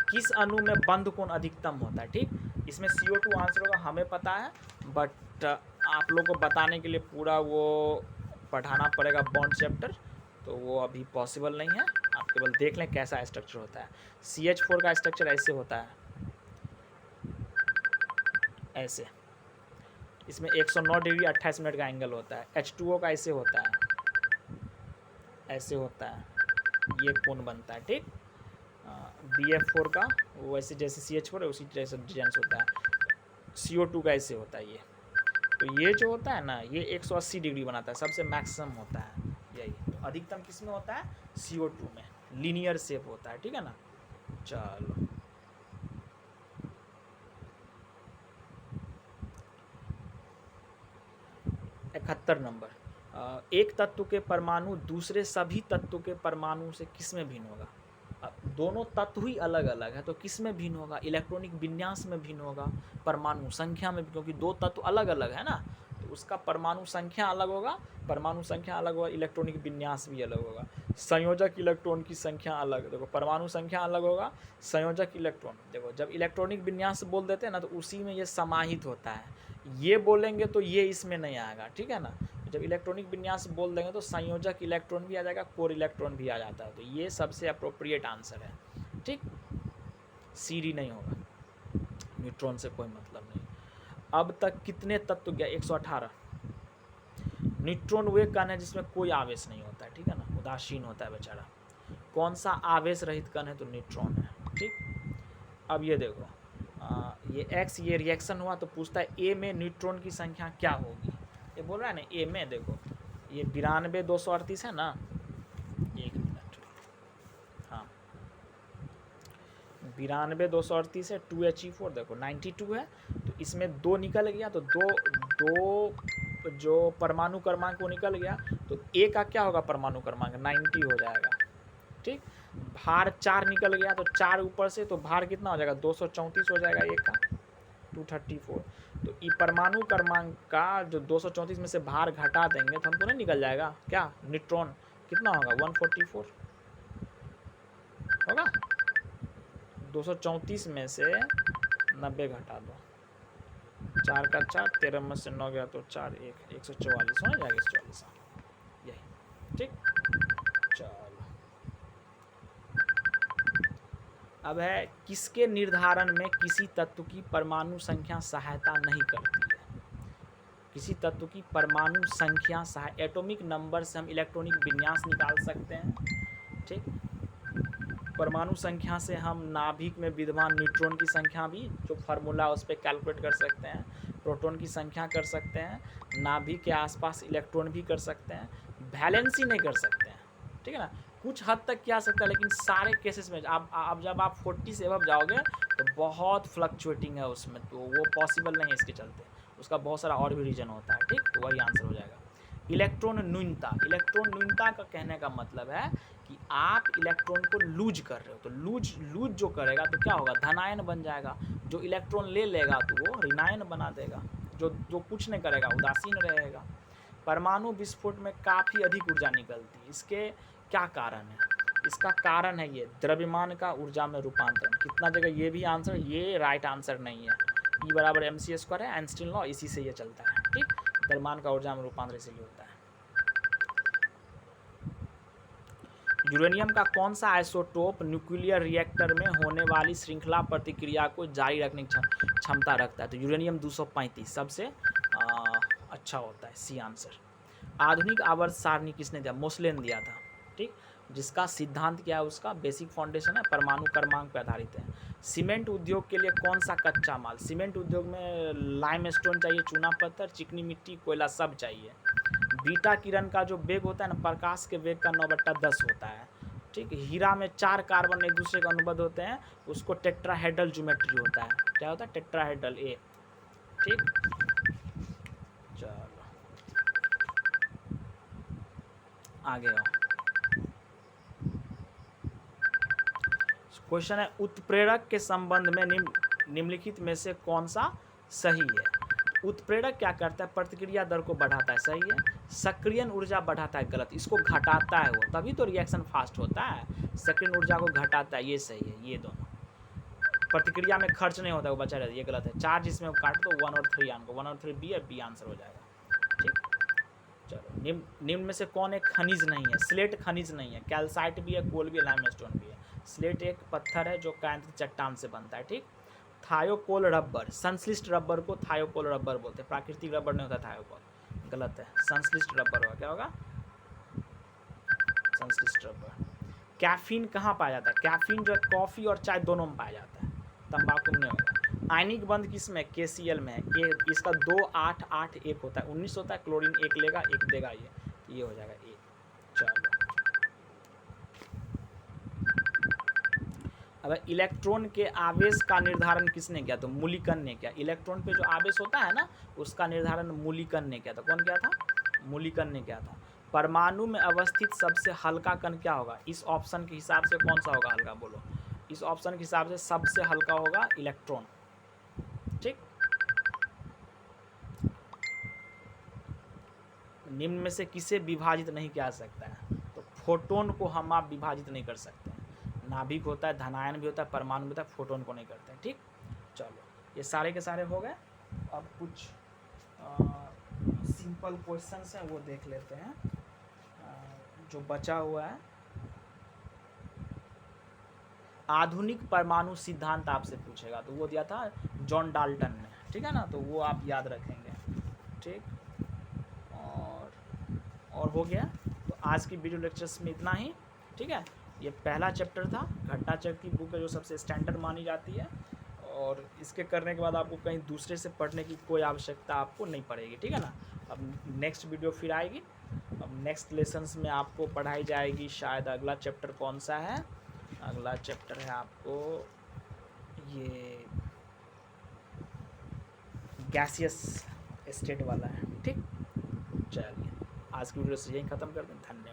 किस अणु में बंध कोण अधिकतम होता है? ठीक, इसमें CO2 आंसर होगा, हमें पता है, बट आप लोग को बताने के लिए पूरा वो पढ़ाना पड़ेगा बॉन्ड चैप्टर, तो वो अभी पॉसिबल नहीं है। आप केवल देख लें कैसा स्ट्रक्चर होता है। CH4 का स्ट्रक्चर ऐसे होता है, ऐसे, इसमें 109 डिग्री 28 मिनट का एंगल होता है। H2O का ऐसे होता है, ऐसे होता है, ये कोण बनता है। ठीक, BF4 का वैसे जैसे CH4 है उसी जैसे डिजाइन होता है। CO2 का ऐसे होता है ये। तो ये जो होता है ना, ये 180 डिग्री बनाता है, सबसे मैक्सिमम होता है यही। तो अधिकतम किस में होता है? CO2 में, लीनियर शेप होता है। ठीक है ना, चलो, नंबर एक तत्व के परमाणु दूसरे सभी तत्व के परमाणु से किस में भिन्न होगा? दोनों तत्व ही अलग अलग है तो किस में भिन्न होगा? इलेक्ट्रॉनिक विन्यास में भिन्न होगा, परमाणु संख्या में, क्योंकि दो तत्व अलग अलग है ना, तो उसका परमाणु संख्या अलग होगा, परमाणु संख्या अलग होगा, इलेक्ट्रॉनिक विन्यास भी अलग होगा। संयोजक इलेक्ट्रॉन की संख्या अलग, देखो परमाणु संख्या अलग होगा, संयोजक इलेक्ट्रॉन, देखो जब इलेक्ट्रॉनिक विन्यास बोल देते हैं ना तो उसी में ये समाहित होता है, ये बोलेंगे तो ये इसमें नहीं आएगा, ठीक है ना। जब इलेक्ट्रॉनिक विन्यास बोल देंगे तो संयोजक इलेक्ट्रॉन भी आ जाएगा, कोर इलेक्ट्रॉन भी आ जाता है, तो ये सबसे अप्रोप्रिएट आंसर है, ठीक। सी डी नहीं होगा, न्यूट्रॉन से कोई मतलब नहीं। अब तक कितने तत्व गया? 118। न्यूट्रॉन वे कण है जिसमें कोई आवेश नहीं होता है, ठीक है ना, उदासीन होता है बेचारा। कौन सा आवेश रहित कण है? तो न्यूट्रॉन है, ठीक। अब ये देखो, ये एक्स, ये रिएक्शन हुआ तो पूछता है ए में न्यूट्रॉन की संख्या क्या होगी? ये बोल रहा है ना ए में, देखो ये 92,238 है ना, एक मिनट, हाँ 92,238 है, 2He4 देखो 92 है, तो इसमें 2 निकल गया, तो दो जो परमाणु क्रमांक वो निकल गया, तो ए का क्या होगा परमाणु क्रमांक? 90 हो जाएगा, ठीक। भार 4 निकल गया, तो 4 ऊपर से, तो भार कितना हो जाएगा? 234 हो जाएगा एक का, 234। तो ये परमाणु क्रमांक का जो 234 में से भार घटा देंगे तो हमको नहीं निकल जाएगा क्या? न्यूट्रॉन कितना होगा? 144 होगा। 234 में से 90 घटा दो, 4 का 4, 13 में से 9 गया तो 4, 144 हो जाएगा, 144 यही, ठीक। चलो अब है, किसके निर्धारण में किसी तत्व की परमाणु संख्या सहायता नहीं करती है? किसी तत्व की परमाणु संख्या एटॉमिक नंबर से हम इलेक्ट्रॉनिक विन्यास निकाल सकते हैं, ठीक। परमाणु संख्या से हम नाभिक में विद्यमान न्यूट्रॉन की संख्या भी, जो फार्मूला उस पर कैलकुलेट कर सकते हैं, प्रोटॉन की संख्या कर सकते हैं, नाभिक के आसपास इलेक्ट्रॉन भी कर सकते हैं, वैलेंसी नहीं कर सकते हैं, ठीक है ना। कुछ हद तक किया सकता है, लेकिन सारे केसेस में आप जब आप 40 से अब जाओगे तो बहुत फ्लक्चुएटिंग है उसमें, तो वो पॉसिबल नहीं है इसके चलते, उसका बहुत सारा और भी रीजन होता है, ठीक। तो वही आंसर हो जाएगा। इलेक्ट्रॉन न्यूनता, इलेक्ट्रॉन न्यूनता का कहने का मतलब है कि आप इलेक्ट्रॉन को लूज कर रहे हो, तो लूज जो करेगा तो क्या होगा? धनायन बन जाएगा। जो इलेक्ट्रॉन ले लेगा तो वो ऋणायन बना देगा, जो कुछ नहीं करेगा उदासीन रहेगा। परमाणु विस्फोट में काफ़ी अधिक ऊर्जा निकलती है, इसके क्या कारण है? इसका कारण है ये द्रव्यमान का ऊर्जा में रूपांतरण। कितना जगह ये भी आंसर, ये राइट आंसर नहीं है। E बराबर mc² है, आइंस्टीन लॉ, इसी से ये चलता है, ठीक। द्रव्यमान का ऊर्जा में रूपांतरण इसीलिए होता है। यूरेनियम का कौन सा आइसोटोप न्यूक्लियर रिएक्टर में होने वाली श्रृंखला प्रतिक्रिया को जारी रखने की क्षमता रखता है? तो यूरेनियम 235 सबसे अच्छा होता है, सी आंसर। आधुनिक आवर्त सारणी किसने दिया? मोसले ने दिया था, ठीक। जिसका सिद्धांत क्या है? उसका बेसिक फाउंडेशन है, परमाणु क्रमांक पर आधारित है। सीमेंट उद्योग के लिए कौन सा कच्चा माल? सीमेंट उद्योग में लाइमस्टोन चाहिए, चूना पत्थर, चिकनी मिट्टी, कोयला सब चाहिए। बीटा किरण का जो वेग होता है ना, प्रकाश के वेग का 9/10 होता है, ठीक। हीरा में 4 कार्बन एक दूसरे के अनुबद्ध होते हैं, उसको टेट्राहेड्रल ज्योमेट्री होता है। क्या होता है? टेट्राहेड्रल ए, ठीक। चलो आगे आओ। क्वेश्चन है, उत्प्रेरक के संबंध में निम्नलिखित में से कौन सा सही है? उत्प्रेरक क्या करता है? प्रतिक्रिया दर को बढ़ाता है, सही है। सक्रियण ऊर्जा बढ़ाता है, गलत। इसको घटाता है वो, तभी तो रिएक्शन फास्ट होता है। सक्रियण ऊर्जा को घटाता है, ये सही है। ये दोनों प्रतिक्रिया में खर्च नहीं होता है, वो बचा रहता है, ये गलत है। 4 जिसमें काट तो 1 और 3 आंसर, 1 और 3 बी है, बी आंसर हो जाएगा, ठीक। चलो निम्न में से कौन एक खनिज नहीं है? स्लेट खनिज नहीं है, कैल्साइट भी है, कोल भी है, लाइमस्टोन भी है। स्लेट एक पत्थर है जो कायांतरित चट्टान से बनता है, ठीक। थायोकोल रबर, संश्लिष्ट रबर को थायोकोल रबर बोलते हैं, प्राकृतिक रबर नहीं होता थायोकोल, गलत है। संश्लिष्ट रबर होगा, क्या होगा? संश्लिष्ट रबर। कैफीन कहाँ पाया जाता है? कैफीन जो है कॉफ़ी और चाय दोनों में पाया जाता है, तंबाकू में नहीं होगा। आयनिक बंध किस में? KCl में। इसका 2 8 8 1 होता है, 19 होता है। क्लोरीन 1 लेगा, 1 देगा, ये हो जाएगा 1। चलो अब इलेक्ट्रॉन के आवेश का निर्धारण किसने किया? तो मूलिकन ने किया। इलेक्ट्रॉन पे जो आवेश होता है ना, उसका निर्धारण मूलिकन ने किया था। कौन किया था? मूलिकन ने किया था। परमाणु में अवस्थित सबसे हल्का कण क्या होगा? इस ऑप्शन के हिसाब से कौन सा होगा हल्का, बोलो। इस ऑप्शन के हिसाब से सबसे हल्का होगा इलेक्ट्रॉन। ठीक, निम्न में से किसे विभाजित नहीं किया जा सकता है? तो फोटोन को हम आप विभाजित नहीं कर सकते हैं। नाभिक होता है, धनायन भी होता है, परमाणु भी होता है, फोटोन को नहीं करते हैं। ठीक, चलो ये सारे के सारे हो गए। अब कुछ सिंपल क्वेश्चंस हैं वो देख लेते हैं। जो बचा हुआ है, आधुनिक परमाणु सिद्धांत आपसे पूछेगा, तो वो दिया था जॉन डाल्टन ने। ठीक है ना, तो वो आप याद रखेंगे। ठीक, और हो गया। तो आज की वीडियो लेक्चर्स में इतना ही। ठीक है, ये पहला चैप्टर था, घटना चक्र की बुक है जो सबसे स्टैंडर्ड मानी जाती है, और इसके करने के बाद आपको कहीं दूसरे से पढ़ने की कोई आवश्यकता आपको नहीं पड़ेगी। ठीक है ना, अब नेक्स्ट वीडियो फिर आएगी। अब नेक्स्ट लेसन्स में आपको पढ़ाई जाएगी, शायद अगला चैप्टर कौन सा है? अगला चैप्टर है आपको ये गैसियस स्टेट वाला है। ठीक, चलिए आज की वीडियो से यही ख़त्म कर दें। धन्यवाद।